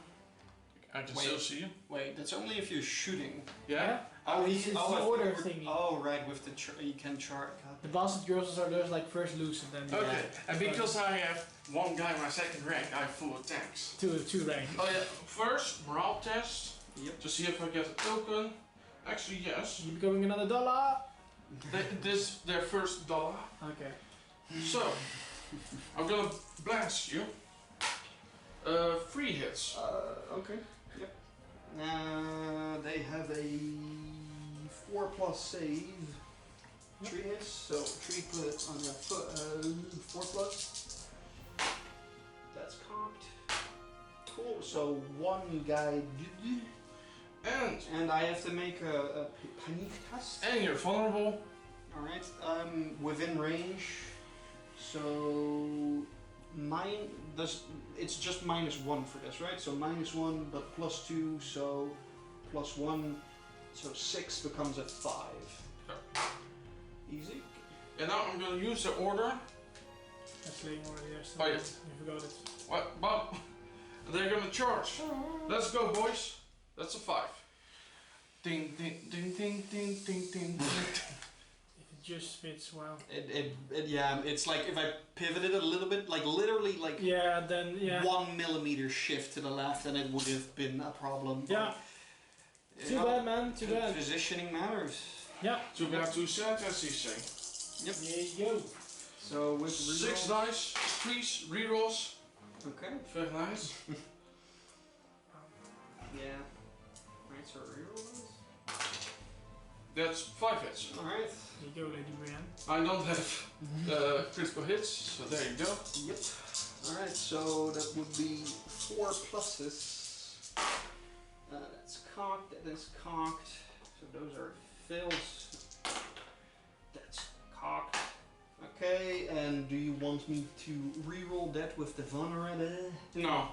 I can Wait. still see you. Wait, that's only if you're shooting. Yeah? Oh, it's the order if- thingy. Oh, right, with the you can charge. The bastard girls are those like first loose and then Okay, and because I have one guy in my second rank, I have full attacks. two rank. Oh yeah, first, morale test. Yep. To see if I get a token. Actually, yes. You becoming another dollar? This their first dollar. Okay. So, I'm gonna blast you. 3 hits. Okay. Yep. They have a 4+ save. 3 hits, so 3 plus on the 4+. That's cocked. Cool. So 1 guy did. And I have to make a panic test. And you're vulnerable. Alright, within range. So it's just -1 for this, right? So -1 but +2, so +1, so 6 becomes a 5. Easy. And now I'm gonna use the order. That's laying already there. So Oh, yeah. You forgot it. What? But they're gonna charge. Let's go, boys. That's a 5. Ding, ding, ding, ding, ding, ding, ding. If it just fits well. Yeah, it's like if I pivoted a little bit, like literally like Yeah, then yeah. 1 millimeter shift to the left, and it would have been a problem. Yeah. You Too know, bad, man. Too bad. Positioning matters. Yeah. Too bad, too sad, as he say. Yep. Yeah, yo. So with 6 dice, please, rerolls. Okay. Very nice. Yeah. Right, so reroll. That's 5 hits. Alright. Here you go, Lady Brienne. I don't have critical hits, so there you go. Yep. Alright, so that would be 4 pluses. That's cocked, that is cocked. So those are fails. That's cocked. Okay, and do you want me to reroll that with the vulnerable? No.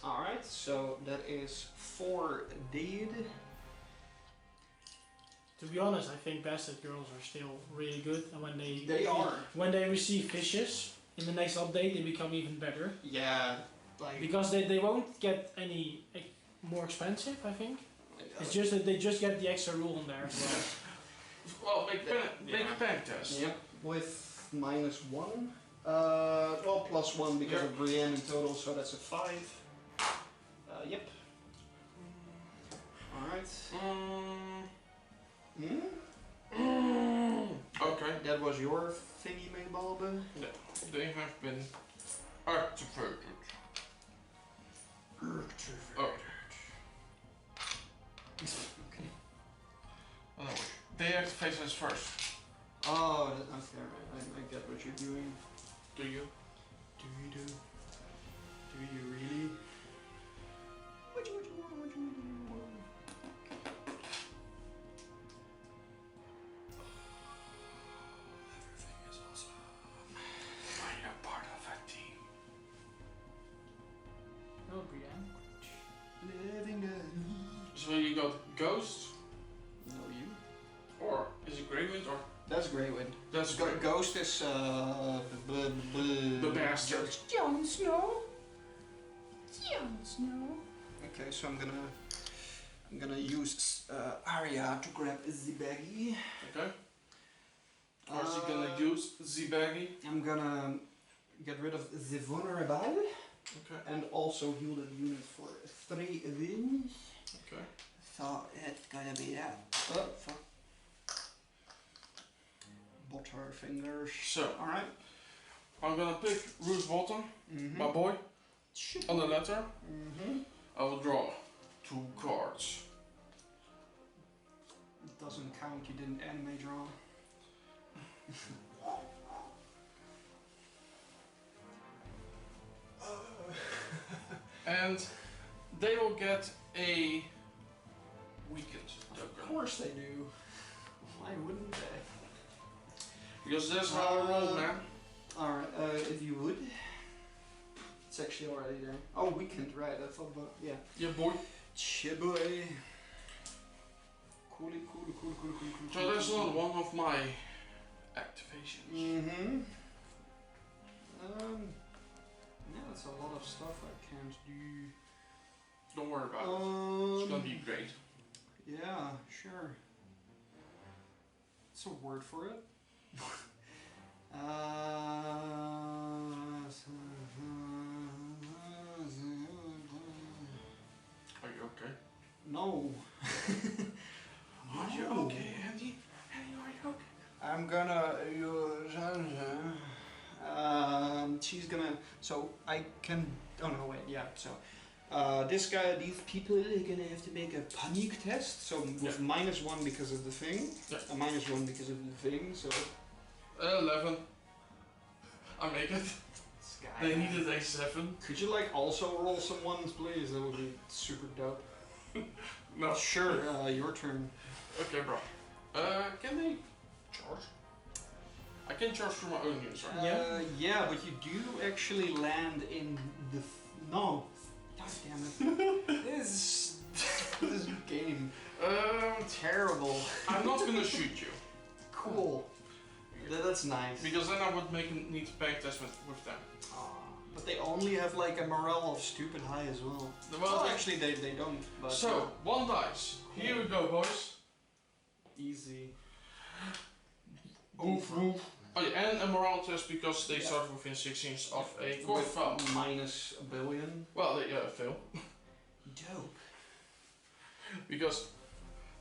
Alright, so that is 4 dead. To be honest, I think bastard girls are still really good, and When they receive fishes in the next update, they become even better Yeah, like because they won't get any more expensive. I think it's just that they just get the extra rule on there as well. Well, make a panic test. Yep, with -1. Well, +1 because of Brienne in total, so that's a 5. Yep. Alright. Okay. That was your thingy, Maybalbe? They have been activated. Oh. Okay. Oh, no, they activate us first. Oh, okay, I get what you're doing. Do you? Do you really? Everything is awesome. When you're part of a team. Oh, Brienne. Living the So you got Ghost, No, you. or is it Greywind, or That's Greywind. that's Greywind? Ghost is The bastard. Jon Snow. Jon Snow. Okay, so I'm gonna use Arya to grab the baggie. Okay. Or is he gonna use Z-Baggy? I'm gonna get rid of the vulnerable Okay. and also heal the unit for 3 wins. Okay. So it's gonna be that. Oh, fuck. Butterfingers. So, Alright. I'm gonna pick Roose Bolton, Mm-hmm. my boy, on the letter. Mm-hmm. I will draw 2 cards. It doesn't count, you didn't anime draw. And they will get a weekend token. Of course they do. Why wouldn't they? Because that's how I roll, man. Alright, if you would. It's actually already there. Oh, weekend, right, I thought about, yeah. Yeah, boy. Chiboy. Cool. So that's another one of my activations. Mm-hmm. Yeah, that's a lot of stuff I can't do. Don't worry about it. It's gonna be great. Yeah, sure. What's a word for it? Are you okay? No. Are you okay, Andy? Andy, are you okay? I'm gonna she's gonna, so I can, oh no wait, yeah, so these people are gonna have to make a panic test, so with -1 because of the thing, a -1 because of the thing, so 11. I make it. They needed a 7. Could you like also roll some ones, please? That would be super dope. No. Sure, your turn. Okay, bro. Can they charge? I can charge through my own units, right? Yeah, but you do actually land in the. No. God damn it. This game. Terrible. I'm not gonna shoot you. Cool. That's nice. Because then I would need to pay test with them. But they only have like a morale of stupid high as well. Well, actually they don't. But so, 1 dice. Here we go, boys. Easy. Oof, oof. Oh yeah, and a morale test because they start within 6 inches of a core foul. Minus a billion. Well, they fail. Dope. Because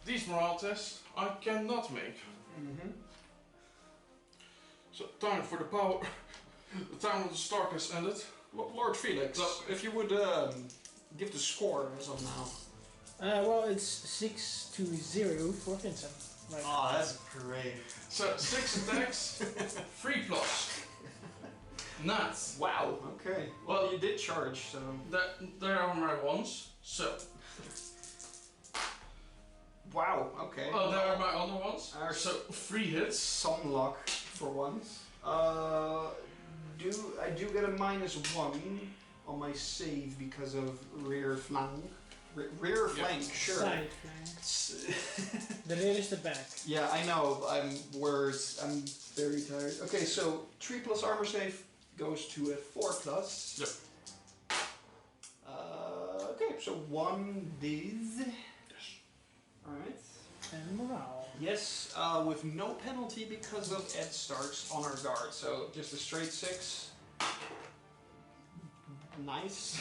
these morale tests I cannot make. Mm-hmm. So, time for the power. The time of the Stark has ended. Lord Felix, if you would give the score as of now. Well, it's 6-0 for Vincent. Right. Oh, that's great. So, 6 attacks, 3 plus. Nuts. Wow, okay. Well, you did charge, so... There are my ones, so... Wow, okay. Oh, there are my other ones. So, 3 hits. Some luck for once. I do get a -1 on my save because of rear flank. Rear flank, sure. Side flank. The rear is the back. Yeah, I know. I'm very tired. Okay, so 3 plus armor save goes to a 4 plus. Yep. Okay, so 1 these. Yes. Alright. And morale. Yes, with no penalty because of Ed Stark's honor guard. So just a straight 6. Nice.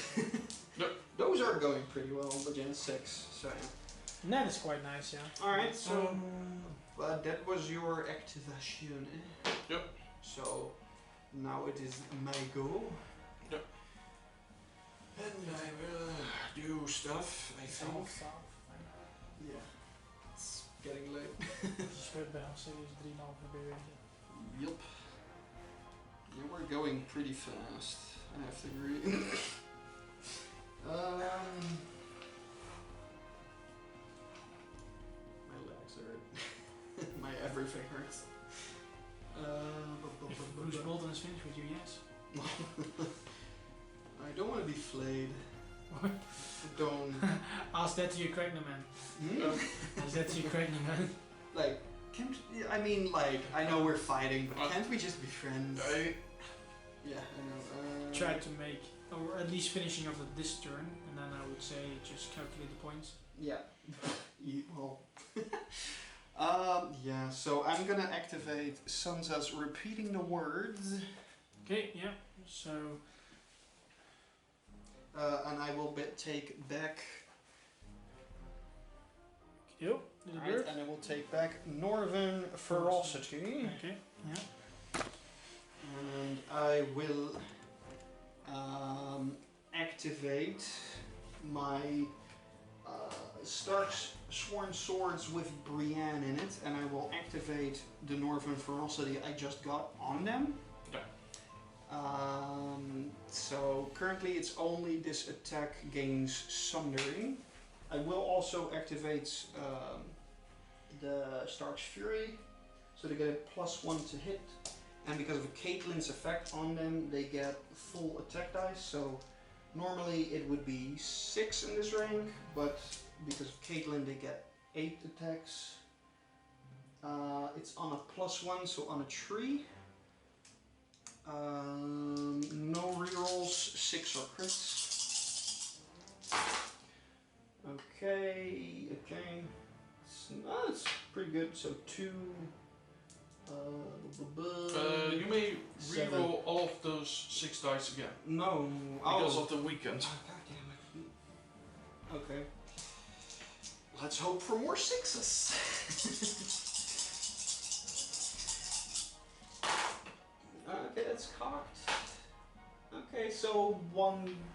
Yep. Those are going pretty well, but yeah, 6. So yeah. And that is quite nice, yeah. Alright, so that was your activation. Yep. So now it is my go. Yep. And I will do stuff, I think. Yeah. It's getting late. Je speelt bij ons serieus 3,5 bewegen. Yup. Yeah, we're going pretty fast, I have to agree. My legs hurt. My everything hurts. If Bruce Bolton is finished with you, yes. I don't want to be flayed. Don't. Ask that to your Craigna man. Ask that to your Craigna man. Like, I mean, like, I know we're fighting, but can't we just be friends? Yeah, I know. Try to make, or at least finishing off this turn, and then I would say just calculate the points. Yeah. Well. Yeah, so I'm gonna activate Sansa's repeating the words. Okay, yeah, so... And I will take back... Yep, Right, and I will take back Northern Ferocity. Okay, yeah. And I will activate my Stark's Sworn Swords with Brienne in it, and I will activate the Northern Ferocity I just got on them. Okay. So currently it's only this attack gains Sundering. I will also activate the Stark's Fury, so they get a +1 to hit, and because of Caitlyn's effect on them, they get full attack dice. So normally it would be 6 in this rank, but because of Caitlyn they get 8 attacks. It's on a +1, so on a 3. No rerolls, 6 or crits. It's pretty good. So 2. You may 7. reroll all of those 6 dice again. No. Because of the weekend. Oh, God damn it. Okay. Let's hope for more 6s. Okay, that's cocked. Okay, so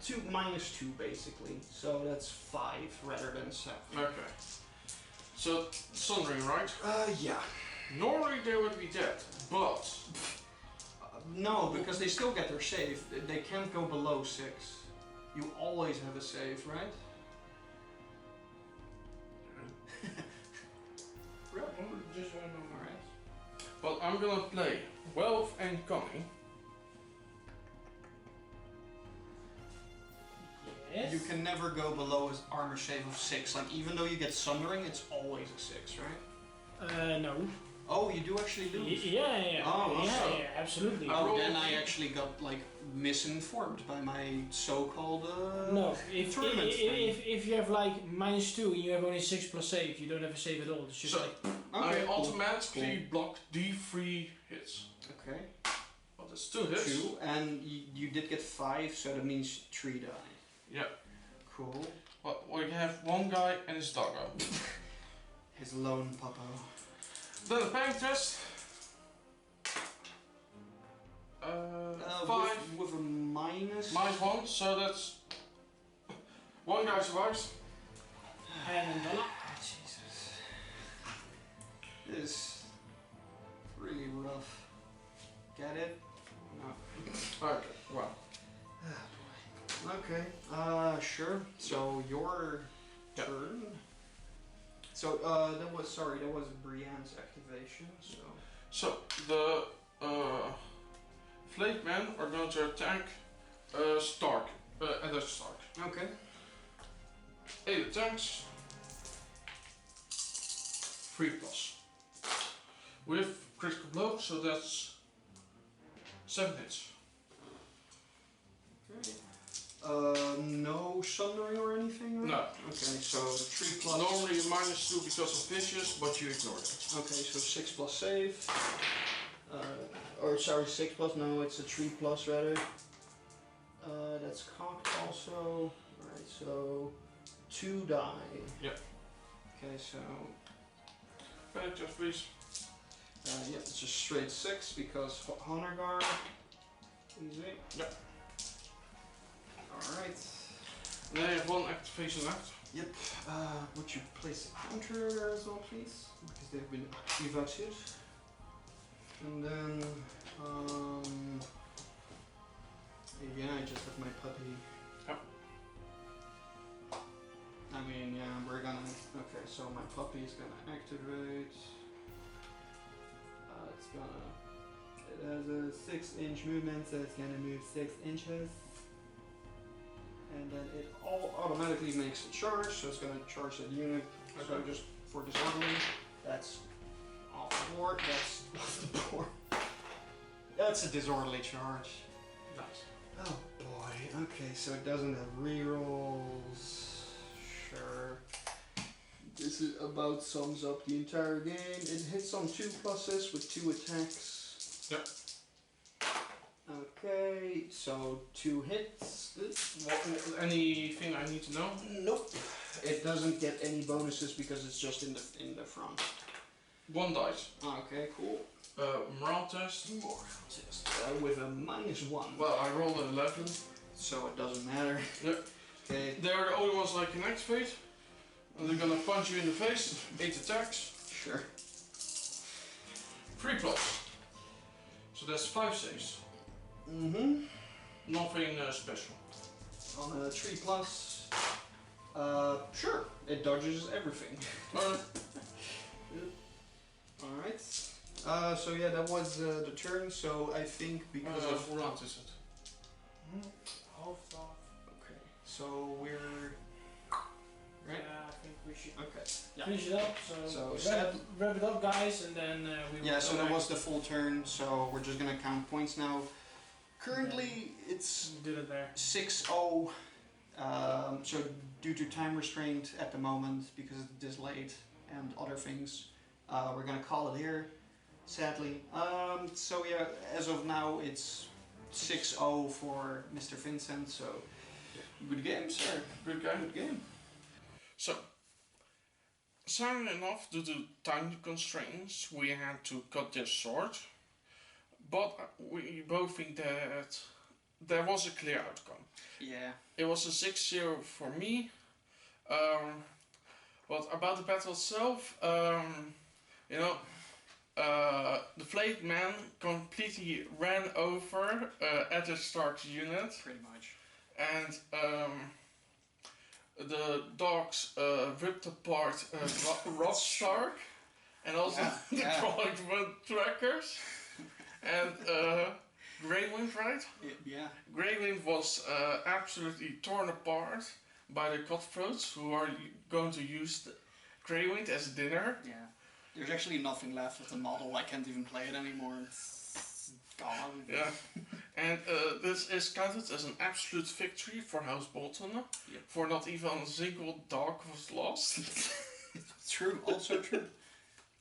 2 minus 2 basically. So that's 5 rather than 7. Okay. So, Sundering, right? Yeah. Normally they would be dead, but... No, because they still get their save. They can't go below 6. You always have a save, right? Just one more. Alright. Well, I'm gonna play Wealth and Cunning. Yes. You can never go below his armor save of 6. Like, even though you get Sundering, it's always a 6, right? No. Oh, you do actually lose. Yeah. Oh, yeah, so- yeah, absolutely. Oh, then I actually got, like, misinformed by my so-called, No, if tournament thing. if you have like -2 and you have only 6 plus save, you don't have a save at all. It's just So- like Okay, I cool. automatically block D3 hits. Okay. Well, that's 2 hits. 2, and you did get 5, so that means 3 die. Yeah. Cool. Well, we have one guy and his doggo. His lone puppo. Then a panic test. 5 with a minus. -1, so that's... One guy survives. and voila. Jesus. This is really rough. Get it? No. Okay, well. Okay. Sure. So your Yeah. turn. So that was Brienne's activation. So, the Flake Men are going to attack Stark. Eddard Stark. Okay. 8 attacks. 3+. With critical blow, so that's 7 hits. Okay. No sundering or anything? Right? No. Okay, so 3 plus. Normally -2 because of vicious, but you ignore it. Okay, so 6 plus save. Or sorry, 6 plus. No, it's a 3 plus rather. That's cocked also. Alright, so 2 die. Yep. Okay, so Panic test, please. yeah, it's just straight 6 because Honor Guard. Easy. Yep. Alright. And then you have 1 activation left. Yep. Would you place a counter as well, please? Because they've been evicted. And then, yeah, I just have my puppy. Yep. I mean, yeah, we're gonna. Okay, so my puppy is gonna activate. It's gonna. It has a 6-inch movement, so it's gonna move 6 inches. And then it all automatically makes a charge, so it's gonna charge that unit. So Okay. just for disorderly, that's off the board. That's off the board. That's a disorderly charge. Nice. Oh boy. Okay, so it doesn't have rerolls. Sure. This is about sums up the entire game. It hits on 2 pluses with 2 attacks. Yep. Okay, so 2 hits. Anything I need to know? Nope. It doesn't get any bonuses because it's just in the front. 1 dice. Okay, cool. Morale test. Morale test with a -1. Well, I rolled an 11. So it doesn't matter. Yep. Okay. They're the only ones I can activate. And they're gonna punch you in the face. 8 attacks. Sure. 3+. So that's 5 saves. Mm-hmm. Nothing special. On a 3 plus. Sure. It dodges everything. Alright. So yeah, that was the turn, so I think because of... What round is it? Half off. Okay, so we're... Right? Yeah, I think we should Okay. Yeah. finish it up. So wrap it up, guys, and then we will. Yeah, so go that back. was the full turn, so we're just gonna count points now. Currently, it's Did it there. 6-0, so due to time restraint at the moment, because it's this late, and other things. We're gonna call it here, sadly. So yeah, as of now it's 6-0 for Mr. Vincent, so good game, sir. Good game. Good game. So, sadly enough, due to time constraints, we had to cut this short. But we both think that there was a clear outcome. Yeah. It was a 6-0 for me. But about the battle itself, you know, the flayed man completely ran over Eddard Stark's unit, Pretty much. and the dogs ripped apart Rob Stark, and also the Trollingwood trackers, and Greywind, right? Yeah. Greywind was absolutely torn apart by the cutthroats who are going to use the Greywind as dinner. Yeah. There's actually nothing left of the model. I can't even play it anymore. It's gone. Yeah, and this is counted as an absolute victory for House Bolton, for not even a single dog was lost. True, also true.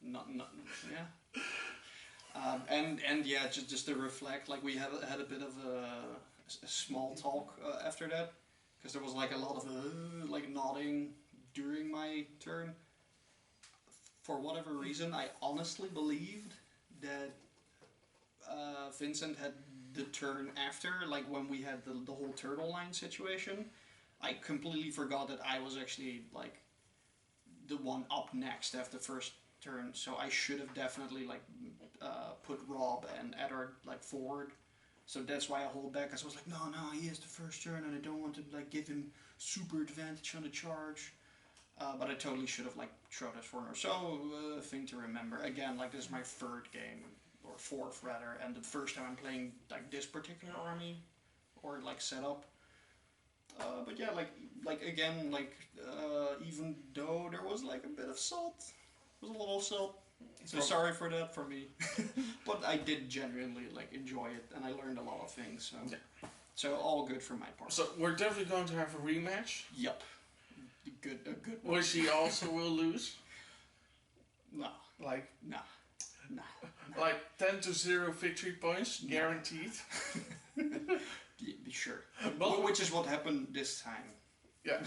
Not, yeah. And yeah, just to reflect, like we had a bit of a small talk after that, because there was like a lot of like nodding during my turn. For whatever reason, I honestly believed that Vincent had the turn after, like when we had the whole turtle line situation. I completely forgot that I was actually like the one up next after the first turn, so I should have definitely like put Rob and Eddard like forward. So that's why I hold back, because I was like, no, he has the first turn and I don't want to like give him super advantage on the charge. But I totally should have like thrown this for her. So thing to remember, again, like this is my third game, or fourth rather, and the first time I'm playing like this particular army, or like setup. But yeah, like again, like even though there was like a bit of salt, it was a little salt. So sorry for that for me, but I did genuinely like enjoy it, and I learned a lot of things. So, Yeah. So all good for my part. So we're definitely going to have a rematch. Yep. A good one. Which he also will lose. No. Like No. like 10-0 victory points guaranteed. Yeah, sure. But which is what happened this time. yeah,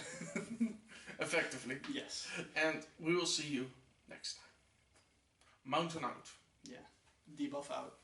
effectively. Yes. And we will see you next time. Mountain out. Yeah. Debuff out.